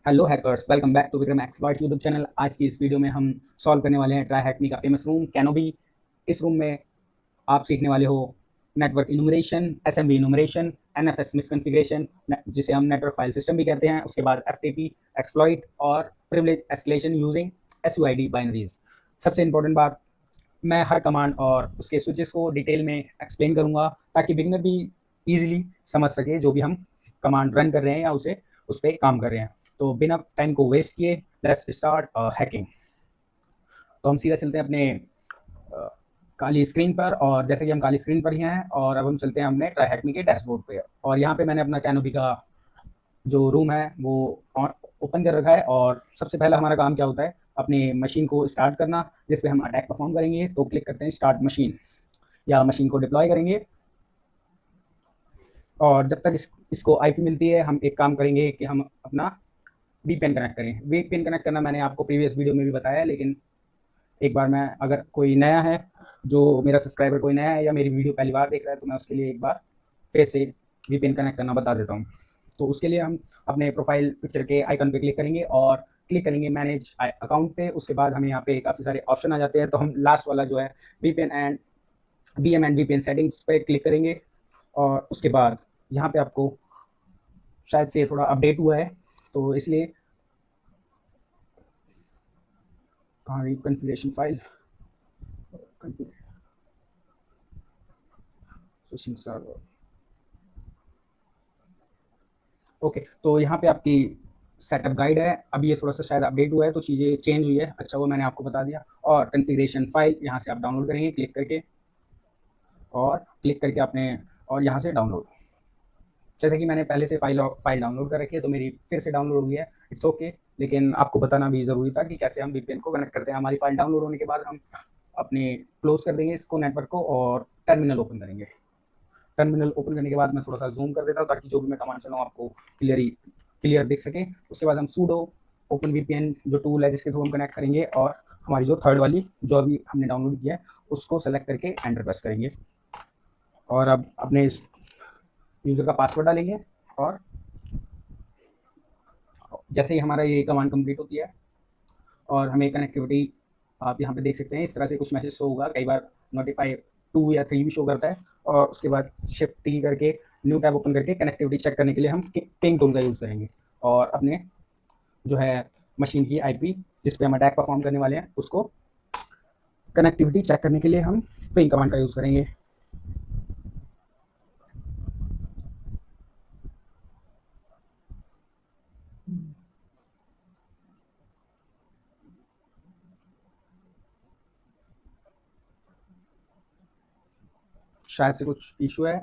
Hello hackers, welcome back to Vikram expert YouTube channel. आज की इस वीडियो में हम सॉल्व करने वाले हैं ट्राई हैकमी का फेमस रूम कैनोबी। इस रूम में आप सीखने वाले हो network enumeration, SMB enumeration, NFS misconfiguration जिसे हम नेटवर्क फाइल सिस्टम भी कहते हैं, उसके बाद एफटीपी एक्सप्लॉइट और प्रिविलेज एस्केलेशन यूजिंग एसयूआईडी बाइनरीज। सबसे इंपॉर्टेंट बात, मैं हर कमांड और उसके स्विचेस को डिटेल में एक्सप्लेन करूंगा ताकि बिगिनर भी इजीली समझ सके जो भी हम कमांड रन कर रहे हैं या उस पर काम कर रहे हैं। तो बिना टाइम को वेस्ट किए लेट्स स्टार्ट हैकिंग। तो हम सीधा चलते हैं अपने काली स्क्रीन पर, और जैसे कि हम काली स्क्रीन पर ही हैं और अब हम चलते हैं अपने ट्राई हैकमी के डैशबोर्ड पे। और यहाँ पे मैंने अपना कैनोपी का जो रूम है वो ओपन कर रखा है। और सबसे पहला हमारा काम क्या होता है, अपनी मशीन को स्टार्ट करना जिस पे हम अटैक परफॉर्म करेंगे। तो क्लिक करते हैं स्टार्ट मशीन, या मशीन को डिप्लॉय करेंगे। और जब तक इसको आईपी मिलती है हम एक काम करेंगे कि हम अपना वीपीएन कनेक्ट करें। वीपीएन कनेक्ट करना मैंने आपको प्रीवियस वीडियो में भी बताया है, लेकिन एक बार मैं, अगर कोई नया है, जो मेरा सब्सक्राइबर कोई नया है या मेरी वीडियो पहली बार देख रहा है, तो मैं उसके लिए एक बार फिर से वीपीएन कनेक्ट करना बता देता हूँ। तो उसके लिए हम अपने प्रोफाइल पिक्चर के आइकन पे क्लिक करेंगे और क्लिक करेंगे मैनेज अकाउंट पे। उसके बाद हमें यहाँ पे काफ़ी सारे ऑप्शन आ जाते हैं, तो हम लास्ट वाला जो है VPN and VM and VPN settings पे क्लिक करेंगे। और उसके बाद यहाँ पे आपको शायद से थोड़ा अपडेट हुआ है, तो इसलिए कहाँ गई configuration file, switching server. Okay, तो यहाँ पे आपकी सेटअप गाइड है। अभी ये थोड़ा सा शायद अपडेट हुआ है तो चीज़ें चेंज हुई है। अच्छा, वो मैंने आपको बता दिया। और कॉन्फ़िगरेशन फाइल यहाँ से आप डाउनलोड करेंगे क्लिक करके, और क्लिक करके आपने, और यहाँ से डाउनलोड। जैसे कि मैंने पहले से फाइल डाउनलोड कर रखी है तो मेरी फिर से डाउनलोड हुई है, इट्स ओके। लेकिन आपको बताना भी ज़रूरी था कि कैसे हम वीपीएन को कनेक्ट करते हैं। हमारी फाइल डाउनलोड होने के बाद हम अपने क्लोज कर देंगे इसको, नेटवर्क को, और टर्मिनल ओपन करेंगे। टर्मिनल ओपन करने के बाद मैं थोड़ा सा जूम कर देता हूँ ताकि जो भी मैं कमांड चलाऊँ आपको क्लियर दिख सके। उसके बाद हम सूडो ओपन वीपीएन जो टूल है जिसके थ्रू हम कनेक्ट करेंगे, और हमारी जो थर्ड वाली जो अभी हमने डाउनलोड किया है उसको सेलेक्ट करके एंटर प्रेस करेंगे। और अब अपने यूज़र का पासवर्ड डालेंगे। और जैसे ही हमारा ये कमांड कंप्लीट होती है और हमें कनेक्टिविटी, आप यहाँ पे देख सकते हैं इस तरह से कुछ मैसेज शो होगा। कई बार नोटिफाई 2 या 3 भी शो करता है। और उसके बाद शिफ्ट टी करके न्यू टैब ओपन करके कनेक्टिविटी चेक करने के लिए हम पिंग टूल का यूज़ करेंगे। और अपने जो है मशीन की आईपी जिस पे हम अटैक परफॉर्म करने वाले हैं उसको कनेक्टिविटी चेक करने के लिए हम पिंग कमांड का यूज़ करेंगे। शायद से कुछ इशू है,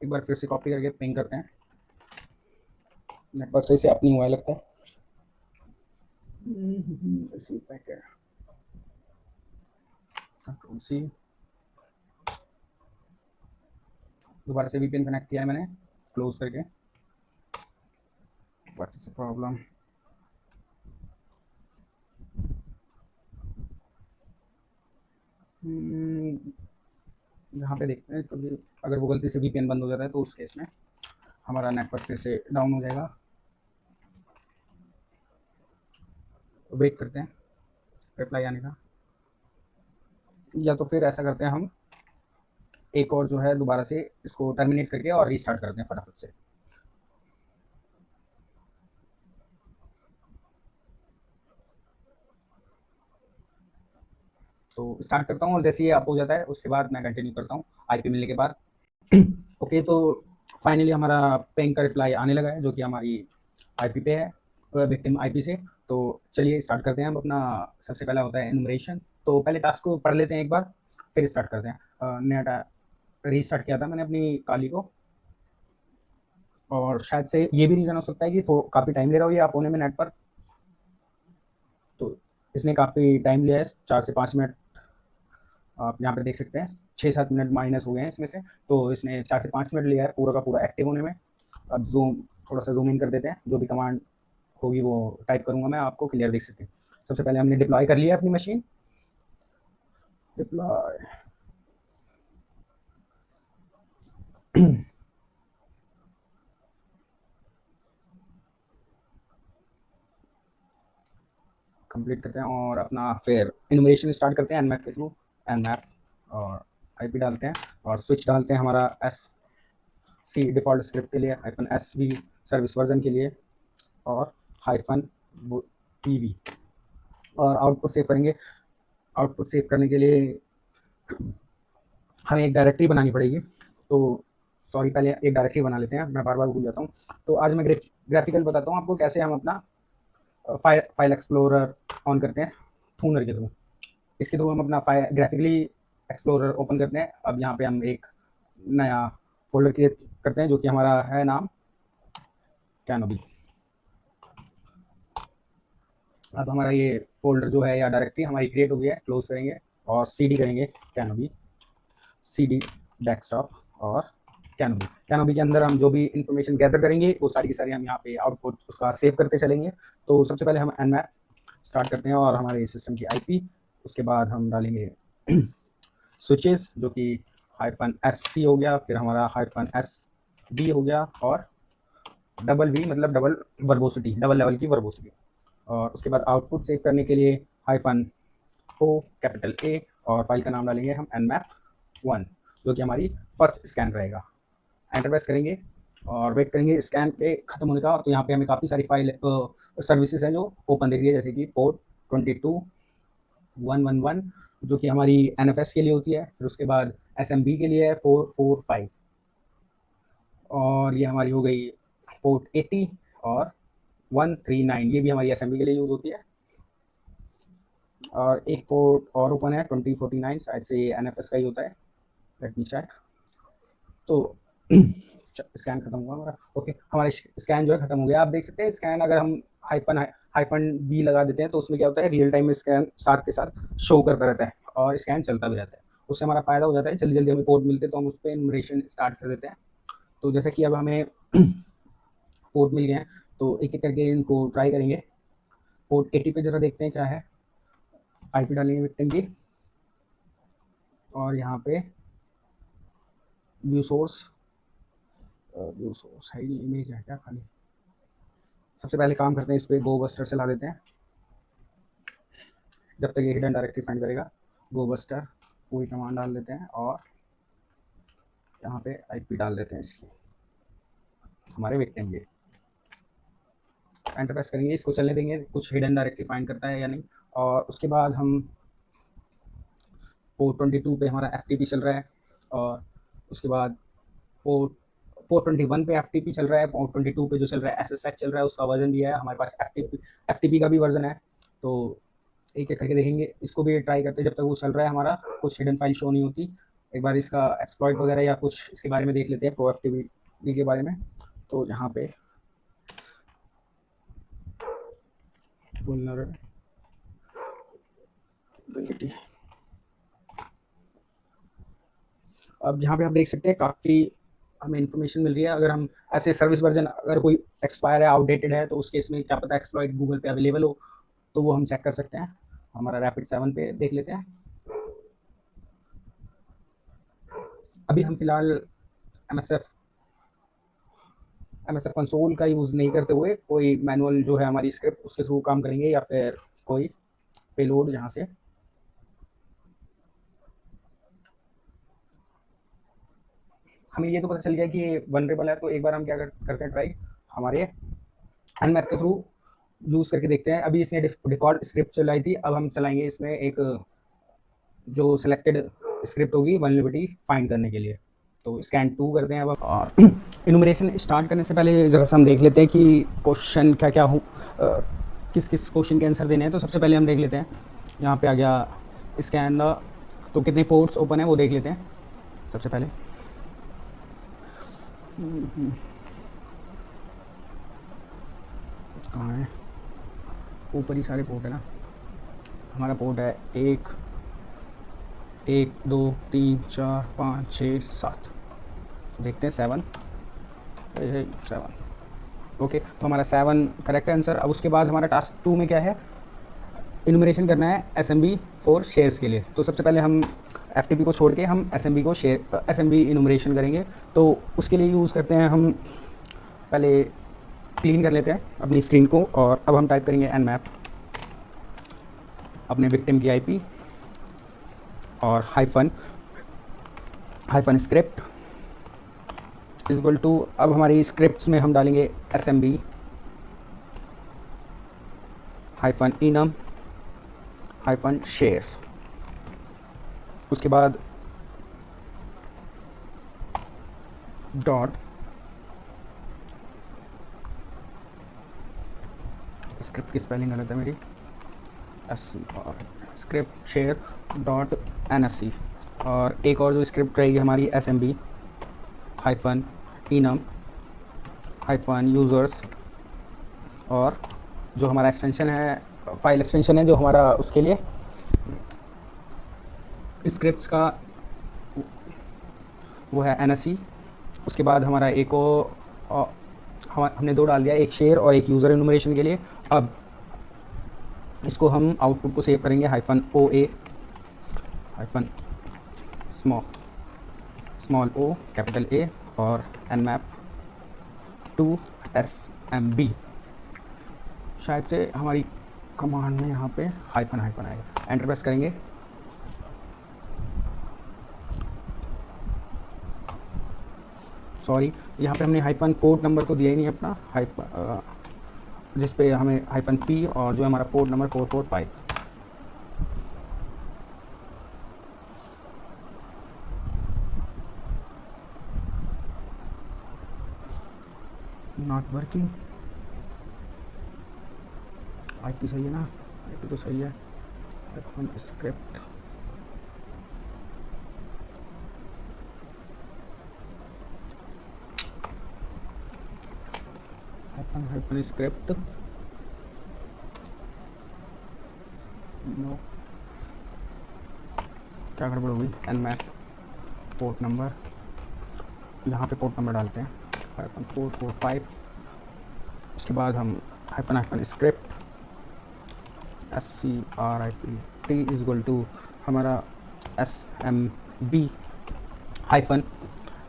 एक बार फिर से कॉपी करके पिंग करते हैं। नेटवर्क सही से अपनी हुआ है लगता है। कंट्रोल सी, दोबारा से वीपीएन कनेक्ट किया है मैंने क्लोज करके। What is the problem? यहाँ पे देखते हैं, क्योंकि अगर वो गलती से वीपीएन बंद हो जाता है तो उस केस में हमारा नेटवर्क फिर से डाउन हो जाएगा। वेट करते हैं रिप्लाई आने का, या तो फिर ऐसा करते हैं हम एक और जो है दोबारा से इसको टर्मिनेट करके और रीस्टार्ट करते हैं फटाफट से। तो स्टार्ट करता हूँ और जैसे ये अप हो जाता है उसके बाद मैं कंटिन्यू करता हूँ आईपी मिलने के बाद। ओके, तो फाइनली हमारा पेंग का रिप्लाई आने लगा है जो कि हमारी आईपी पे है, विक्टिम आईपी से। तो चलिए स्टार्ट करते हैं हम अपना। सबसे पहला होता है एनुमरेशन। तो पहले टास्क को पढ़ लेते हैं एक बार, फिर स्टार्ट करते हैं। नया रीस्टार्ट किया था मैंने अपनी काली को, और शायद से ये भी रीज़न हो सकता है कि तो काफ़ी टाइम ले रहा हो ये आप होने में नेट पर। तो इसने काफ़ी टाइम लिया है, 4 से 5 मिनट आप यहाँ पे देख सकते हैं। 6-7 मिनट माइनस हो गए हैं इसमें से, तो इसने 4 से 5 मिनट लिया है पूरा का पूरा एक्टिव होने में। अब थोड़ा सा जूम इन कर देते हैं, जो भी कमांड होगी वो टाइप करूँगा मैं, आपको क्लियर देख सकें। सबसे पहले हमने डिप्लॉय कर लिया अपनी मशीन, डिप्लॉय। कंप्लीट करते हैं और अपना फिर इनोमिनेशन स्टार्ट करते हैं nmap के थ्रू। nmap और IP डालते हैं और स्विच डालते हैं हमारा SC डिफ़ॉल्ट स्क्रिप्ट के लिए, -SV सर्विस वर्जन के लिए और -PV और आउटपुट सेव करेंगे। आउटपुट सेव करने के लिए हमें एक डायरेक्टरी बनानी पड़ेगी, तो सॉरी पहले एक डायरेक्टरी बना लेते हैं, मैं बार बार भूल जाता हूँ। तो आज मैं ग्राफिकल बताता हूँ आपको कैसे हम अपना फाइल एक्सप्लोरर ऑन करते हैं थूनर के थ्रू। इसके थ्रू हम अपना ग्राफिकली एक्सप्लोरर ओपन करते हैं। अब यहाँ पे हम एक नया फोल्डर क्रिएट करते हैं जो कि हमारा है नाम कैनोबी। अब हमारा ये फोल्डर जो है या डायरेक्टरी हमारी क्रिएट हो गई है, क्लोज करेंगे और CD करेंगे कैनोबी, CD डेस्कटॉप और कैनोबी। कैनोबी के अंदर हम जो भी इंफॉर्मेशन गैदर करेंगे वो सारी की सारी हम यहाँ पे आउटपुट उसका सेव करते चलेंगे। तो सबसे पहले हम nmap स्टार्ट करते हैं और हमारे सिस्टम की IP, उसके बाद हम डालेंगे स्विचेस जो कि -SC हो गया, फिर हमारा -SB हो गया और $V मतलब डबल वर्बोसिटी, डबल लेवल की वर्बोसिटी। और उसके बाद आउटपुट सेव करने के लिए -O कैपिटल A और फाइल का नाम डालेंगे हम nmap1 जो कि हमारी फर्स्ट स्कैन रहेगा। एंटर प्रेस करेंगे और वेट करेंगे स्कैन के ख़त्म होने का। तो यहाँ पे हमें काफ़ी सारी फाइल सर्विसेज हैं जो ओपन दिख रही है, जैसे कि पोर्ट 22.1.1.1 जो कि हमारी NFS के लिए होती है, फिर उसके बाद SMB के लिए है 4.4.5 और ये हमारी हो गई पोर्ट 80 और 139, ये भी हमारी SMB के लिए यूज़ होती है। और एक पोर्ट और ओपन है 2049, शायद से NFS का ही होता है, लेट मी चेक। तो स्कैन खत्म हुआ हमारा। ओके, हमारा स्कैन जो है खत्म हो गया। आप देख सकते हैं स्कैन अगर हम -B लगा देते हैं तो उसमें क्या होता है, रियल टाइम में स्कैन साथ के साथ शो करता रहता है और स्कैन चलता भी रहता है। उससे हमारा फ़ायदा हो जाता है, जल्दी जल्दी हमें पोर्ट मिलते हैं तो हम उस पर इनोमिनेशन स्टार्ट कर देते हैं। तो जैसे कि अब हमें पोर्ट मिल गए हैं तो एक एक करके इनको ट्राई करेंगे। पोर्ट 80 पे ज़रा देखते हैं क्या है। IP डालेंगे विक्टिम की और यहाँ पे व्यू सोर्स है, इमेज है क्या खाली। सबसे पहले काम करते हैं, इस पर गो बस्टर चला देते हैं जब तक ये हिडन डायरेक्टरी फाइंड करेगा। गो बस्टर पूरी कमांड डाल देते हैं और यहाँ पे IP डाल देते हैं इसकी, हमारे विक्टिम की। एंटर प्रेस करेंगे, इसको चलने देंगे कुछ हिडन डायरेक्टरी फाइंड करता है या नहीं। और उसके बाद हम पोर्ट 22 पे हमारा FTP चल रहा है और उसके बाद पोर्ट 21 पे FTP चल रहा है, पोर्ट 22 पे जो चल रहा है SSH चल रहा है, उसका वर्जन भी है हमारे पास। FTP का भी वर्जन है। तो एक एक करके देखेंगे, इसको भी ट्राई करते हैं। जब तक वो चल रहा है हमारा कुछ हिडन फाइल शो नहीं होती, एक बार इसका एक्सप्लॉइट वगैरह या कुछ इसके बारे में देख लेते हैं, प्रो FTP के बारे में। तो यहाँ पे vulnerability, अब यहाँ पे आप देख सकते हैं काफ़ी हमें इन्फॉर्मेशन मिल रही है। अगर हम ऐसे सर्विस वर्जन अगर कोई एक्सपायर है, आउटडेटेड है, तो उस केस में क्या पता एक्सप्लॉइट गूगल पे अवेलेबल हो, तो वो हम चेक कर सकते हैं। हमारा रैपिड 7 पे देख लेते हैं। अभी हम फिलहाल MSF कंसोल का यूज़ नहीं करते हुए कोई मैनुअल जो है हमारी स्क्रिप्ट उसके थ्रू काम करेंगे या फिर कोई पेलोड यहाँ से। हमें ये तो पता चल गया कि ये वनरेबल है, तो एक बार हम क्या करते हैं ट्राई, हमारे nmap के थ्रू यूज़ करके देखते हैं। अभी इसने डिफ़ॉल्ट स्क्रिप्ट चलाई थी, अब हम चलाएंगे इसमें एक जो सिलेक्टेड स्क्रिप्ट होगी वनरेबिलिटी फाइंड करने के लिए। तो स्कैन 2 करते हैं अब। और इनुमरेशन स्टार्ट करने से पहले ज़रा सा हम देख लेते हैं कि क्वेश्चन क्या क्या हो, किस किस क्वेश्चन के आंसर देने हैं। तो सबसे पहले हम देख लेते हैं, यहाँ पे आ गया स्कैन द, तो कितने पोर्ट्स ओपन है वो देख लेते हैं सबसे पहले। कहाँ है, ऊपर ही सारे पोर्ट है ना। हमारा पोर्ट है 1 2 3 4 5 6 7, देखते हैं 7। ओके, तो हमारा 7 करेक्ट आंसर। अब उसके बाद हमारा टास्क 2 में क्या है, इनुमरेशन करना है SMB फॉर शेयर्स के लिए। तो सबसे पहले हम FTP को छोड़ के हम SMB इनुमरेशन करेंगे। तो उसके लिए यूज़ करते हैं, हम पहले क्लीन कर लेते हैं अपनी स्क्रीन को और अब हम टाइप करेंगे nmap अपने विक्टिम की आईपी और hyphen script is equal to, अब हमारी स्क्रिप्ट्स में हम डालेंगे SMB hyphen enum hyphen shares. उसके बाद डॉट स्क्रिप्ट की स्पेलिंग गलत है मेरी, स्क्रिप्ट शेयर डॉट NSC। और एक और जो स्क्रिप्ट रहेगी हमारी SMB hyphen enum hyphen users, और जो हमारा एक्सटेंशन है, फाइल एक्सटेंशन है जो हमारा उसके लिए स्क्रिप्ट्स का, वो है NSC। उसके बाद हमारा एक और हमने दो डाल दिया, एक शेयर और एक यूज़र इनुमरेशन के लिए। अब इसको हम आउटपुट को सेव करेंगे hyphen OA hyphen small o capital A और nmap टू SMB। शायद से हमारी कमांड में यहाँ पे हाइफन आएगा, एंटर प्रेस करेंगे। सॉरी, यहाँ पे हमने हाइफन पोर्ट नंबर तो दिया ही नहीं अपना, जिस पे हमें हाइफन P और जो हमारा port number 445। Not working, IP सही है ना, IP तो सही है। Hyphen script hyphen script no, क्या गड़बड़ होगी। nmap पोर्ट नंबर, यहाँ पे पोर्ट नंबर डालते हैं हाइफन 445। उसके बाद हम hyphen script SCRIPT is equal to हमारा SMB hyphen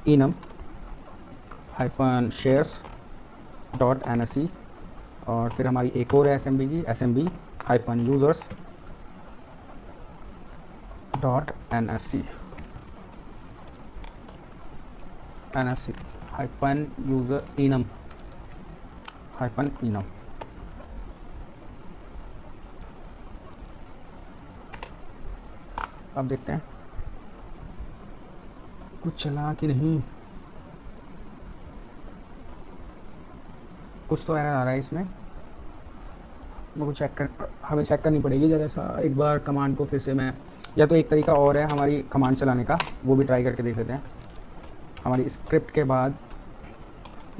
enum hyphen shares dot NSC, और फिर हमारी एक और है SMB की, SMB hyphen users dot NSC hyphen user enum hyphen enum. अब देखते हैं कुछ चला कि नहीं, कुछ तो एरर आ रहा है इसमें, वो हमें चेक करनी पड़ेगी जरा सा एक बार कमांड को फिर से। मैं या तो एक तरीका और है हमारी कमांड चलाने का, वो भी ट्राई करके देख लेते हैं। हमारी स्क्रिप्ट के बाद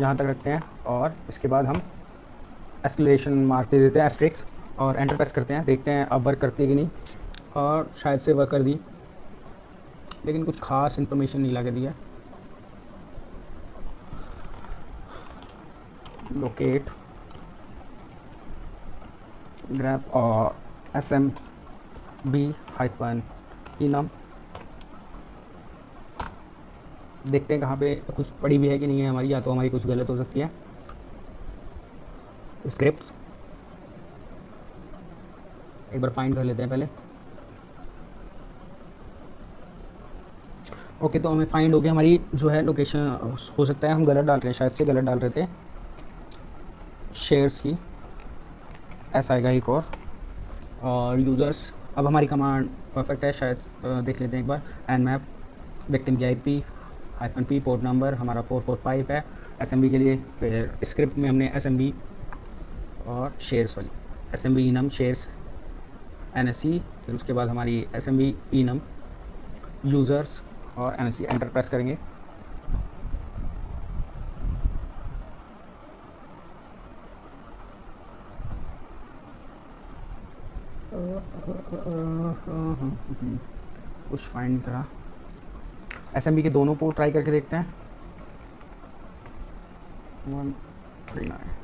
यहाँ तक रखते हैं और इसके बाद हम एस्केलेशन मार्क दे देते हैं एस्ट्रिक्स और एंटर प्रेस करते हैं, देखते हैं अब वर्क करती है कि नहीं। और शायद से वर्क कर दी, लेकिन कुछ खास इन्फॉर्मेशन नहीं लगा दी है। लोकेट ग्रैब और SMB हाइफन इनम, देखते हैं कहाँ पे कुछ पड़ी भी है कि नहीं है हमारी, या तो हमारी कुछ गलत हो सकती है। स्क्रिप्ट एक बार फाइंड कर लेते हैं पहले। ओके, तो हमें फाइंड हो गया हमारी जो है लोकेशन। हो सकता है हम गलत डाल रहे हैं, शायद से गलत डाल रहे थे। शेयर्स की ऐसा आएगा एक और यूज़र्स। अब हमारी कमांड परफेक्ट है, शायद देख लेते हैं एक बार। nmap विक्टिम की IP hyphen P port number हमारा 445 है SMB के लिए। फिर स्क्रिप्ट में हमने SMB और शेयर्स वाली SMB इनम शेयर्स NSC, फिर उसके बाद हमारी SMB इनम यूज़र्स और NSC, एंटर प्रेस करेंगे। कुछ फाइंड नहीं करा। SMB के दोनों पोर्ट ट्राई करके देखते हैं। 139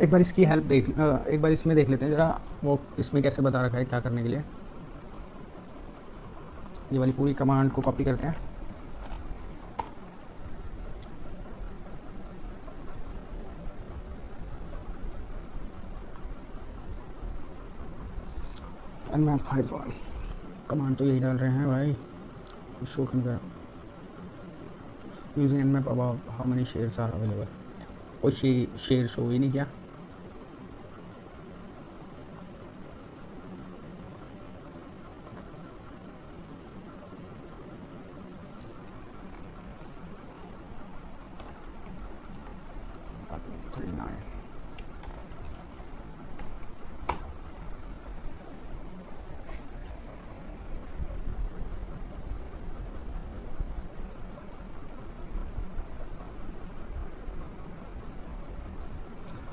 एक बार इसकी हेल्प एक बार इसमें देख लेते हैं ज़रा, वो इसमें कैसे बता रखा है क्या करने के लिए। ये वाली पूरी कमांड को कॉपी करते हैं nmap हाइफन कमांड तो यही डाल रहे हैं भाई, शो नहीं कर using nmap about how many shares are available, कोई शेयर शो ही नहीं किया।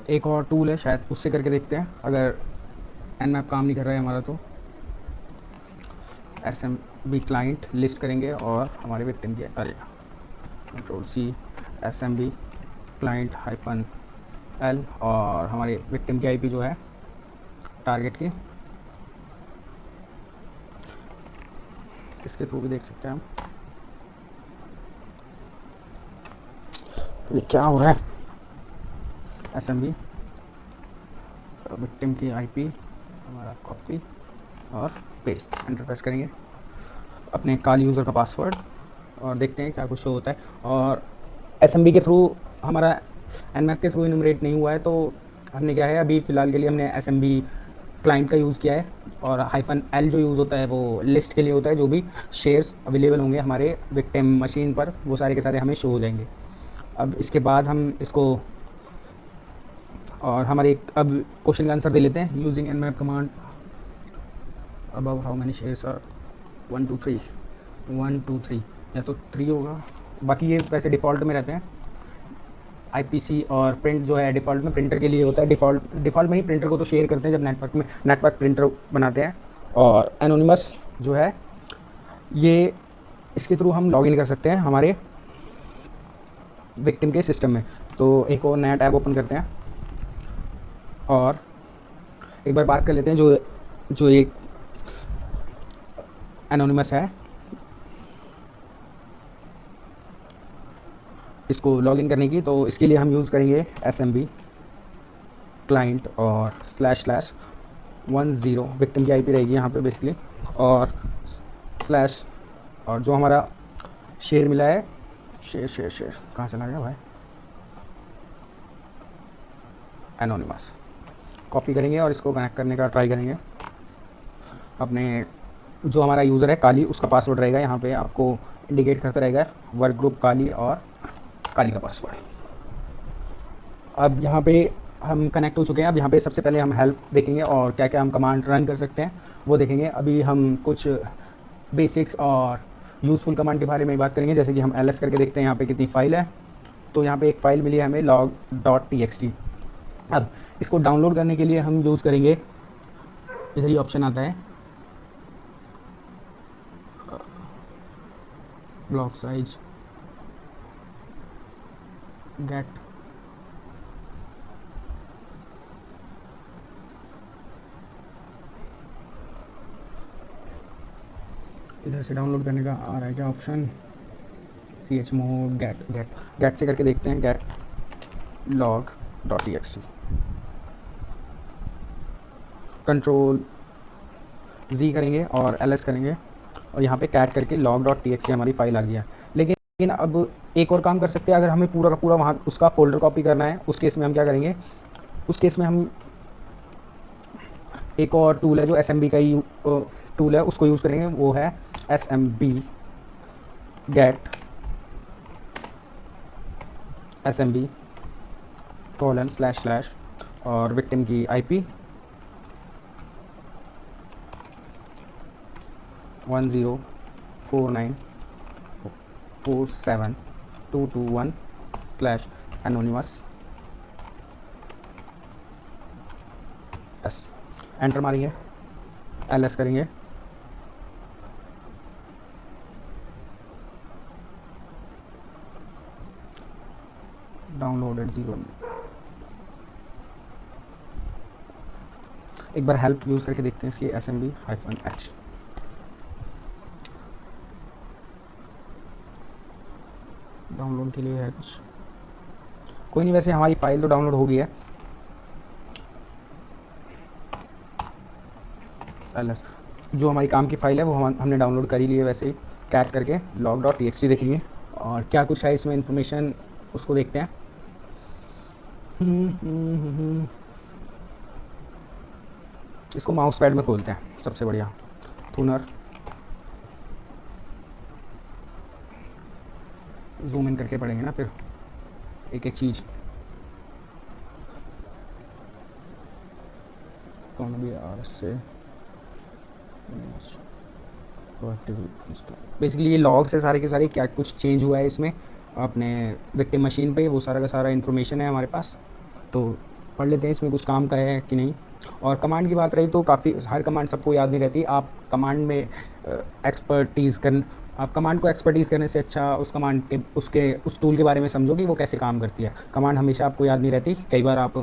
एक और टूल है शायद उससे करके देखते हैं, अगर nmap काम नहीं कर रहा है हमारा तो SMB क्लाइंट लिस्ट करेंगे और हमारे विक्टिम की आ जाएगा, Ctrl+C SMB client hyphen L और हमारे विक्टिम की IP जो है टारगेट की, इसके थ्रू भी देख सकते हैं हम। ये क्या हो रहा है, SMB विक्टिम की IP हमारा कॉपी और पेस्ट, एंटर प्रेस करेंगे अपने कॉल यूज़र का पासवर्ड और देखते हैं क्या कुछ शो होता है। और SMB के थ्रू हमारा nmap के थ्रू इनमरेट नहीं हुआ है, तो हमने क्या है अभी फ़िलहाल के लिए हमने SMB क्लाइंट का यूज़ किया है और हाइफन L जो यूज़ होता है वो लिस्ट के लिए होता है, जो भी शेयर्स अवेलेबल होंगे हमारे विक्टिम मशीन पर वो सारे के सारे हमें शो हो जाएंगे। अब इसके बाद हम इसको और हमारे अब क्वेश्चन का आंसर दे लेते हैं। Using nmap command above how many shares are 1 2 3 1 2 3 या तो 3 होगा, बाकी ये वैसे डिफ़ॉल्ट में रहते हैं। IPC और प्रिंट जो है डिफ़ॉल्ट में प्रिंटर के लिए होता है, डिफ़ॉल्ट में ही प्रिंटर को तो शेयर करते हैं जब नेटवर्क प्रिंटर बनाते हैं। और एनोनिमस जो है ये इसके थ्रू हम लॉगिन कर सकते हैं हमारे विक्टिम के सिस्टम में। तो एक और नया टैब ओपन करते हैं और एक बार बात कर लेते हैं जो एक एनोनिमस है, इसको लॉगिन करने की। तो इसके लिए हम यूज़ करेंगे SMB क्लाइंट और //10 विक्टिम की IP रहेगी यहाँ पे बेसिकली, और स्लैश और जो हमारा शेयर मिला है, शेयर कहाँ चला गया भाई, एनोनिमस कॉपी करेंगे और इसको कनेक्ट करने का ट्राई करेंगे। अपने जो हमारा यूज़र है काली, उसका पासवर्ड रहेगा यहाँ पे आपको इंडिकेट करता रहेगा, वर्क ग्रुप काली और काली का पासवर्ड। अब यहाँ पे हम कनेक्ट हो चुके हैं। अब यहाँ पे सबसे पहले हम हेल्प देखेंगे और क्या क्या हम कमांड रन कर सकते हैं वो देखेंगे। अभी हम कुछ बेसिक्स और यूज़फुल कमांड के बारे में बात करेंगे, जैसे कि हम ls करके देखते हैं यहाँ पे कितनी फ़ाइल है। तो यहाँ पे एक फ़ाइल मिली है हमें log.txt। अब इसको डाउनलोड करने के लिए हम यूज़ करेंगे, इधर ही ऑप्शन आता है ब्लॉक साइज गेट, इधर से डाउनलोड करने का आ रहा है क्या ऑप्शन, chmod गेट से करके देखते हैं, गेट log.txt, Ctrl+Z करेंगे और ls करेंगे और यहाँ पे कैट करके log.txt हमारी फ़ाइल आ गई है। लेकिन अब एक और काम कर सकते हैं, अगर हमें पूरा का पूरा वहाँ उसका फ़ोल्डर कॉपी करना है, उस केस में हम क्या करेंगे, उस केस में हम एक और टूल है जो SMB का ही टूल है उसको यूज़ करेंगे, वो है SMB गेट SMB :/ और विक्टिम की IP 1049472221/anonymous s, एंटर मारेंगे, ls करेंगे, डाउनलोडेड 0। एक बार हेल्प यूज़ करके देखते हैं इसकी SMB-H। डाउनलोड के लिए है कुछ, कोई नहीं, वैसे हमारी फ़ाइल तो डाउनलोड हो गई है। एलएस जो हमारी काम की फ़ाइल है वो हमने डाउनलोड कर ही ली है वैसे ही, कैट करके log.txt देखेंगे और क्या कुछ है इसमें इन्फॉर्मेशन उसको देखते हैं। इसको माउस पैड में खोलते हैं, सबसे बढ़िया थूनर जूम इन करके पढ़ेंगे ना फिर एक एक चीज़। कौन भी आर से बेसिकली ये लॉग से सारे के सारे क्या कुछ चेंज हुआ है इसमें अपने विक्टिम मशीन पे, वो सारा का सारा इन्फॉर्मेशन है हमारे पास। तो पढ़ लेते हैं इसमें कुछ काम का है कि नहीं। और कमांड की बात रही तो काफ़ी, हर कमांड सबको याद नहीं रहती। आप कमांड में आप कमांड को एक्सपर्टीज़ करने से अच्छा उस कमांड के उस टूल के बारे में समझो कि वो कैसे काम करती है। कमांड हमेशा आपको याद नहीं रहती, कई बार आप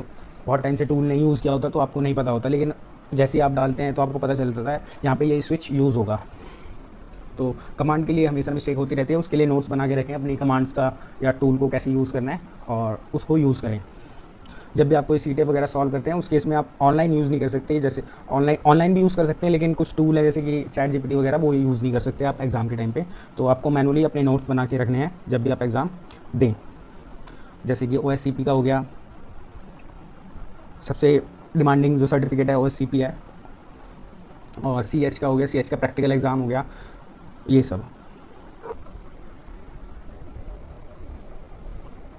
बहुत टाइम से टूल नहीं यूज़ किया होता तो आपको नहीं पता होता, लेकिन जैसे ही आप डालते हैं तो आपको पता चल जाता है यहाँ पे ये स्विच यूज़ होगा। तो कमांड के लिए हमेशा मिस्टेक होती रहती है, उसके लिए नोट्स बना के रखें अपनी कमांड्स का या टूल को कैसे यूज़ करना है और उसको यूज़ करें। जब भी आप कोई सीटें वगैरह सॉल्व करते हैं उस केस में आप ऑनलाइन यूज़ नहीं कर सकते, जैसे ऑनलाइन भी यूज़ कर सकते हैं लेकिन कुछ टूल है जैसे कि चैट जीपीटी वगैरह वो यूज़ नहीं कर सकते आप एग्ज़ाम के टाइम पे। तो आपको मैनुअली अपने नोट्स बना के रखने हैं जब भी आप एग्ज़ाम दें। जैसे कि OSCP का हो गया, सबसे डिमांडिंग जो सर्टिफिकेट है OSCP है, और CH का हो गया, CH का प्रैक्टिकल एग्ज़ाम हो गया, ये सब।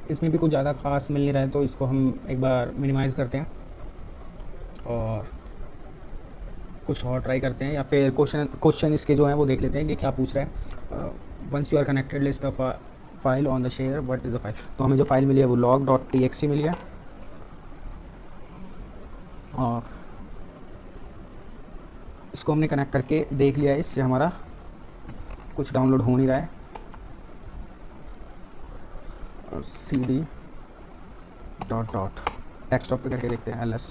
इसमें भी कुछ ज़्यादा ख़ास मिल नहीं रहा है तो इसको हम एक बार मिनिमाइज़ करते हैं और कुछ और ट्राई करते हैं, या फिर क्वेश्चन इसके जो हैं वो देख लेते हैं कि क्या पूछ रहा है। Once you are connected list of file on the share what is the file. तो हमें जो फाइल मिली है वो log.txt मिली है और इसको हमने कनेक्ट करके देख लिया है, इससे हमारा कुछ डाउनलोड हो नहीं रहा है। cd डॉट डेस्कटॉप पे करके देखते हैं ls।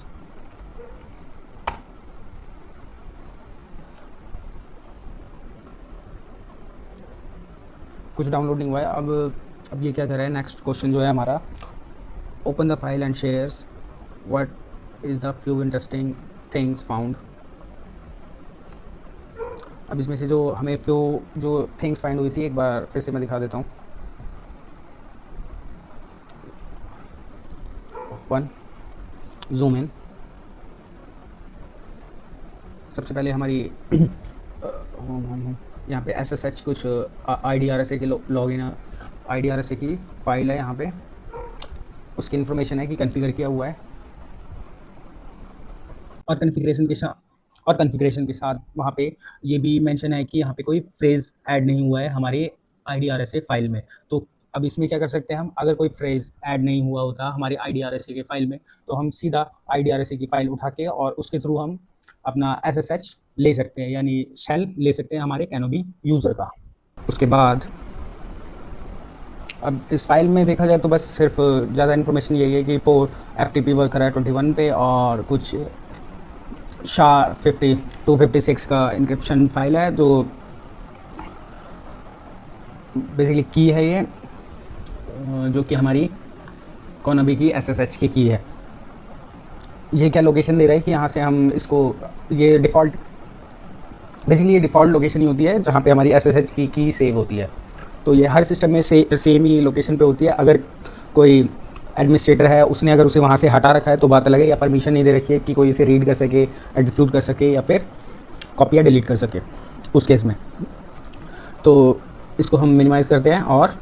कुछ डाउनलोड नहीं हुआ है। अब ये क्या कर रहा है, नेक्स्ट क्वेश्चन जो है हमारा, open the file and shares what is the few interesting things found. अब इसमें से जो हमें जो थिंग्स फाइंड हुई थी एक बार फिर से मैं दिखा देता हूँ। 1 जूम इन। सबसे पहले हमारी यहाँ पे SSH कुछ IDRSA की लॉगिन IDRSA की फ़ाइल है, यहाँ पे उसकी इन्फॉर्मेशन है कि कॉन्फ़िगर किया हुआ है और कॉन्फ़िगरेशन के साथ वहाँ पे ये भी मेंशन है कि यहाँ पे कोई फ्रेज़ ऐड नहीं हुआ है हमारे IDRSA फ़ाइल में। तो अब इसमें क्या कर सकते हैं हम, अगर कोई फ्रेज़ ऐड नहीं हुआ होता हमारे IDRSA के फ़ाइल में तो हम सीधा IDRSA की फ़ाइल उठा के और उसके थ्रू हम अपना SSH ले सकते हैं, यानी शेल ले सकते हैं हमारे कैनोबी यूज़र का। उसके बाद अब इस फाइल में देखा जाए तो बस सिर्फ ज़्यादा इन्फॉर्मेशन यही है कि पोर्ट FTP वर्क कर रहा है 21 पे और कुछ SHA-256 का इंक्रिप्शन फाइल है जो बेसिकली की है ये, जो कि हमारी कैनोबी की SSH की है। ये क्या लोकेशन दे रहा है कि यहाँ से हम इसको, ये डिफ़ॉल्ट लोकेशन ही होती है जहाँ पे हमारी SSH की सेव होती है। तो ये हर सिस्टम में सेम ही लोकेशन पे होती है। अगर कोई एडमिनिस्ट्रेटर है उसने अगर उसे वहाँ से हटा रखा है तो बात अलग है, या परमिशन नहीं दे रखी है कि कोई इसे रीड कर सके, एग्जीक्यूट कर सके या फिर कॉपी या डिलीट कर सके उस केस में। तो इसको हम मिनिमाइज़ करते हैं और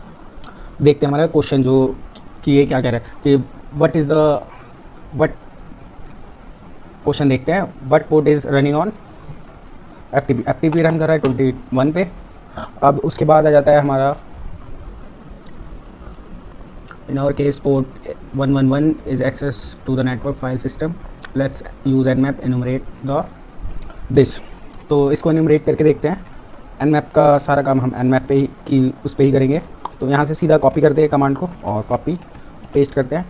देखते हैं हमारा क्वेश्चन जो कि ये क्या कह रहा है कि क्वेश्चन देखते हैं, what port is running on FTP run कर रहा है 21 पे। अब उसके बाद आ जाता है हमारा, in our case port 111 is access to the network file system, let's use nmap enumerate the this. तो इसको एनुमरेट करके देखते हैं। nmap का सारा काम हम nmap पे ही उस पर ही करेंगे। तो यहाँ से सीधा कॉपी करते हैं कमांड को और कॉपी पेस्ट करते हैं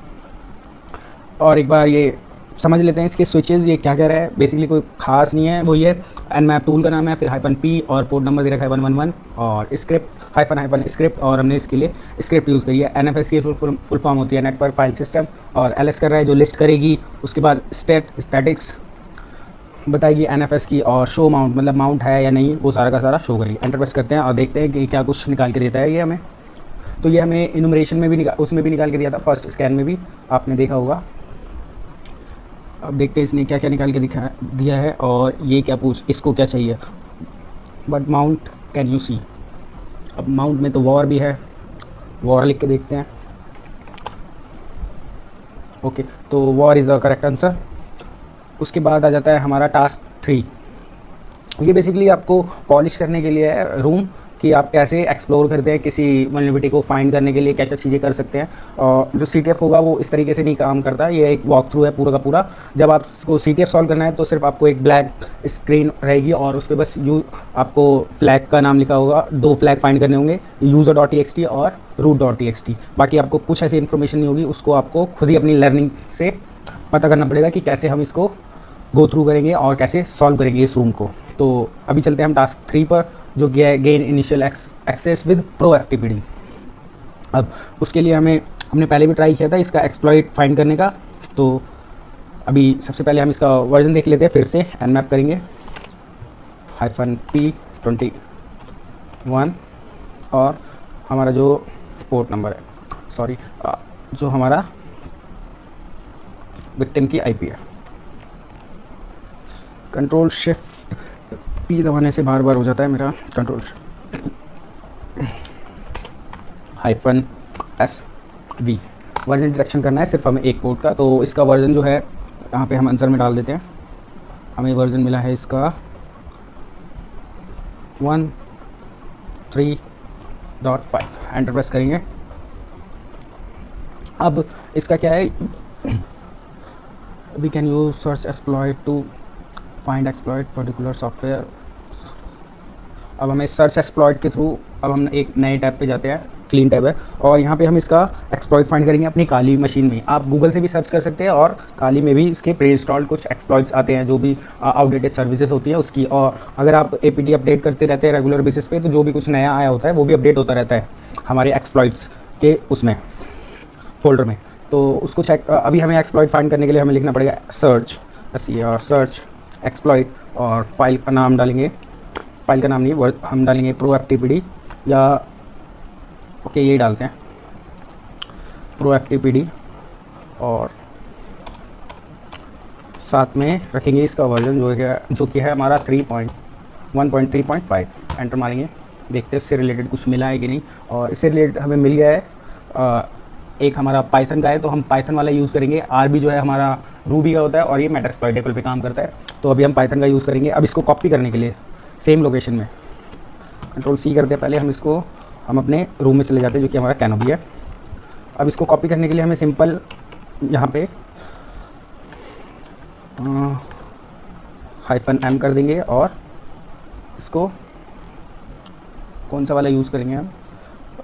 और एक बार ये समझ लेते हैं इसके स्विचेस ये क्या कह रहा है। बेसिकली कोई खास नहीं है, वही है nmap टूल का नाम है, फिर -p और पोर्ट नंबर दे रखा है 111 और स्क्रिप्ट हाइफन स्क्रिप्ट, और हमने इसके लिए स्क्रिप्ट यूज़ करी है। NFS की फुल फॉर्म होती है नेटवर्क फाइल सिस्टम, और LS कर रहा है जो लिस्ट करेगी। उसके बाद स्टैटिक्स बताएगी NFS की, और शो माउंट मतलब माउंट है या नहीं, वो सारा का सारा शो करेगी। एंटर प्रेस करते हैं और देखते हैं कि क्या कुछ निकाल के देता है ये हमें। तो ये हमें इनुमरेशन में भी उसमें भी निकाल के दिया था, फर्स्ट स्कैन में भी आपने देखा होगा। अब देखते हैं इसने क्या क्या निकाल के दिया है, और ये क्या इसको क्या चाहिए, but mount can you see. अब माउंट में तो वॉर भी है, वॉर लिख के देखते हैं। ओके, तो war is the correct answer. उसके बाद आ जाता है हमारा टास्क 3। ये बेसिकली आपको पॉलिश करने के लिए है रूम, कि आप कैसे एक्सप्लोर करते हैं किसी वल्नरेबिलिटी को फाइंड करने के लिए, क्या क्या चीज़ें कर सकते हैं। और जो CTF होगा वो इस तरीके से नहीं काम करता, ये एक वॉक थ्रू है पूरा का पूरा। जब आपको CTF सॉल्व करना है तो सिर्फ आपको एक ब्लैक स्क्रीन रहेगी और उस पर बस आपको फ्लैग का नाम लिखा होगा, 2 फ्लैग फाइंड करने होंगे, user.txt और root.txt। बाकी आपको कुछ ऐसी इन्फॉर्मेशन नहीं होगी, उसको आपको खुद ही अपनी लर्निंग से पता करना पड़ेगा कि कैसे हम इसको गो थ्रू करेंगे और कैसे सॉल्व करेंगे इस रूम को। तो अभी चलते हैं हम टास्क 3 पर, जो कि है gain initial access with proactivity. अब उसके लिए हमने पहले भी ट्राई किया था इसका एक्सप्लॉइट फाइंड करने का। तो अभी सबसे पहले हम इसका वर्जन देख लेते हैं, फिर से nmap करेंगे -p21 और हमारा जो पोर्ट नंबर है, सॉरी जो हमारा विक्टिम की IP है। कंट्रोल शिफ्ट P दबाने से बार बार हो जाता है मेरा कंट्रोल -SV। वर्जन डिटेक्शन करना है सिर्फ हमें एक पोर्ट का, तो इसका वर्जन जो है यहाँ पे हम आंसर में डाल देते हैं। हमें वर्जन मिला है इसका 13.5। एंटर प्रेस करेंगे। अब इसका क्या है, we can use search exploit to find exploit particular software. अब हमें सर्च एक्सप्लॉइट के थ्रू अब हम एक नए टैब पे जाते हैं, क्लीन टैब है, और यहाँ पे हम इसका एक्सप्लॉइट फाइंड करेंगे अपनी काली मशीन में। आप गूगल से भी सर्च कर सकते हैं और काली में भी इसके प्री इंस्टॉल्ड कुछ एक्सप्लॉइट्स आते हैं, जो भी आउटडेटेड सर्विसेज होती है उसकी। और अगर आप APT अपडेट करते रहते हैं रेगुलर बेसिस पे, तो जो भी कुछ नया आया होता है वो भी अपडेट होता रहता है हमारे एक्सप्लॉइट्स के उसमें फोल्डर में। तो उसको चेक, अभी हमें एक्सप्लॉइट फाइंड करने के लिए हमें लिखना पड़ेगा सर्च सर्च एक्सप्लॉइट, और फाइल का नाम डालेंगे, फाइल का नाम नहीं हम डालेंगे proactpd, या ओके ये डालते हैं proactpd, और साथ में रखेंगे इसका वर्जन जो कि है हमारा 1.3.5। एंटर मारेंगे, देखते हैं इससे रिलेटेड कुछ मिला है कि नहीं। और इससे रिलेटेड हमें मिल गया है, एक हमारा पाइथन का है, तो हम पाइथन वाला यूज़ करेंगे। RB जो है हमारा रूबी का होता है, और ये मेटास्प्लॉइटेबल पे काम करता है, तो अभी हम पाइथन का यूज़ करेंगे। अब इसको कॉपी करने के लिए सेम लोकेशन में कंट्रोल C करते हैं पहले, हम अपने रूम में चले जाते हैं जो कि हमारा कैनोबी है। अब इसको कॉपी करने के लिए हमें सिंपल यहाँ पे -m कर देंगे, और इसको कौन सा वाला यूज़ करेंगे, हम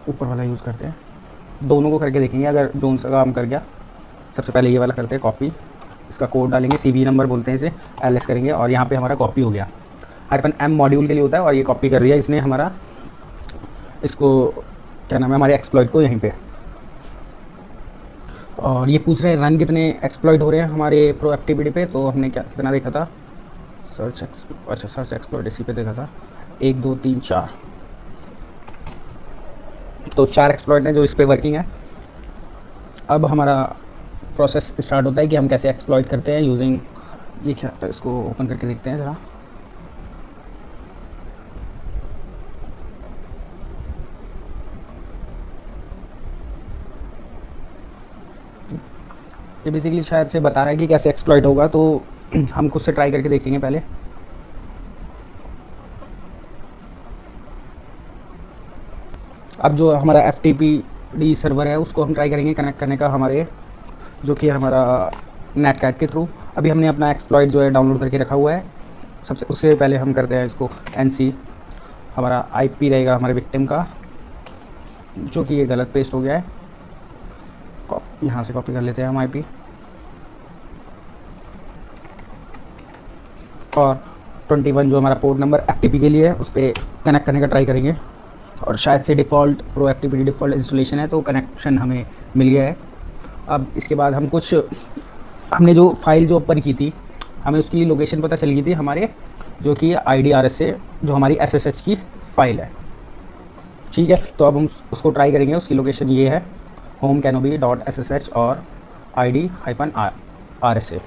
ऊपर वाला यूज़ करते हैं। दोनों को करके देखेंगे अगर जोन सा काम कर गया। सबसे पहले ये वाला करते हैं कॉपी, इसका कोड डालेंगे, CV नंबर बोलते हैं इसे, LS करेंगे, और यहाँ पे हमारा कॉपी हो गया। -m मॉड्यूल के लिए होता है, और ये कॉपी कर दिया इसने हमारा, इसको क्या नाम है, हमारे एक्सप्लॉइट को यहीं पे। और ये पूछ रहे हैं रन कितने एक्सप्लॉइट हो रहे हैं हमारे प्रोएक्टिविटी पे, तो हमने कितना देखा था, सर्च एक्सप्लॉइट इसी पे देखा था, 1 2 3 4, तो 4 एक्सप्लॉइट हैं जो इस पे वर्किंग है। अब हमारा प्रोसेस स्टार्ट होता है कि हम कैसे एक्सप्लॉइट करते हैं यूजिंग, ये क्या, इसको ओपन करके देखते हैं ज़रा। ये बेसिकली शायद से बता रहा है कि कैसे एक्सप्लॉइट होगा, तो हम खुद से ट्राई करके देखेंगे पहले। अब जो हमारा FTPD सर्वर है उसको हम ट्राई करेंगे कनेक्ट करने का, हमारे जो कि हमारा नेटकैट के थ्रू। अभी हमने अपना एक्सप्लॉइट जो है डाउनलोड करके रखा हुआ है। उससे पहले हम करते हैं इसको NC, हमारा IP रहेगा हमारे विक्टिम का, जो कि ये गलत पेस्ट हो गया है, यहाँ से कॉपी कर लेते हैं हम IP, और 21 जो हमारा पोर्ट नंबर FTP के लिए है उस पर कनेक्ट करने का ट्राई करेंगे। और शायद से डिफ़ॉल्ट प्रोएक्टिविटी डिफ़ॉल्ट इंस्टॉलेशन है, तो कनेक्शन हमें मिल गया है। अब इसके बाद हमने जो फाइल जो ओपन की थी हमें उसकी लोकेशन पता चल गई थी हमारे जो कि IDRS से जो हमारी SSH की फ़ाइल है। ठीक है, तो अब हम उसको ट्राई करेंगे। उसकी लोकेशन ये है home-canopy.ssh और ID-RSA।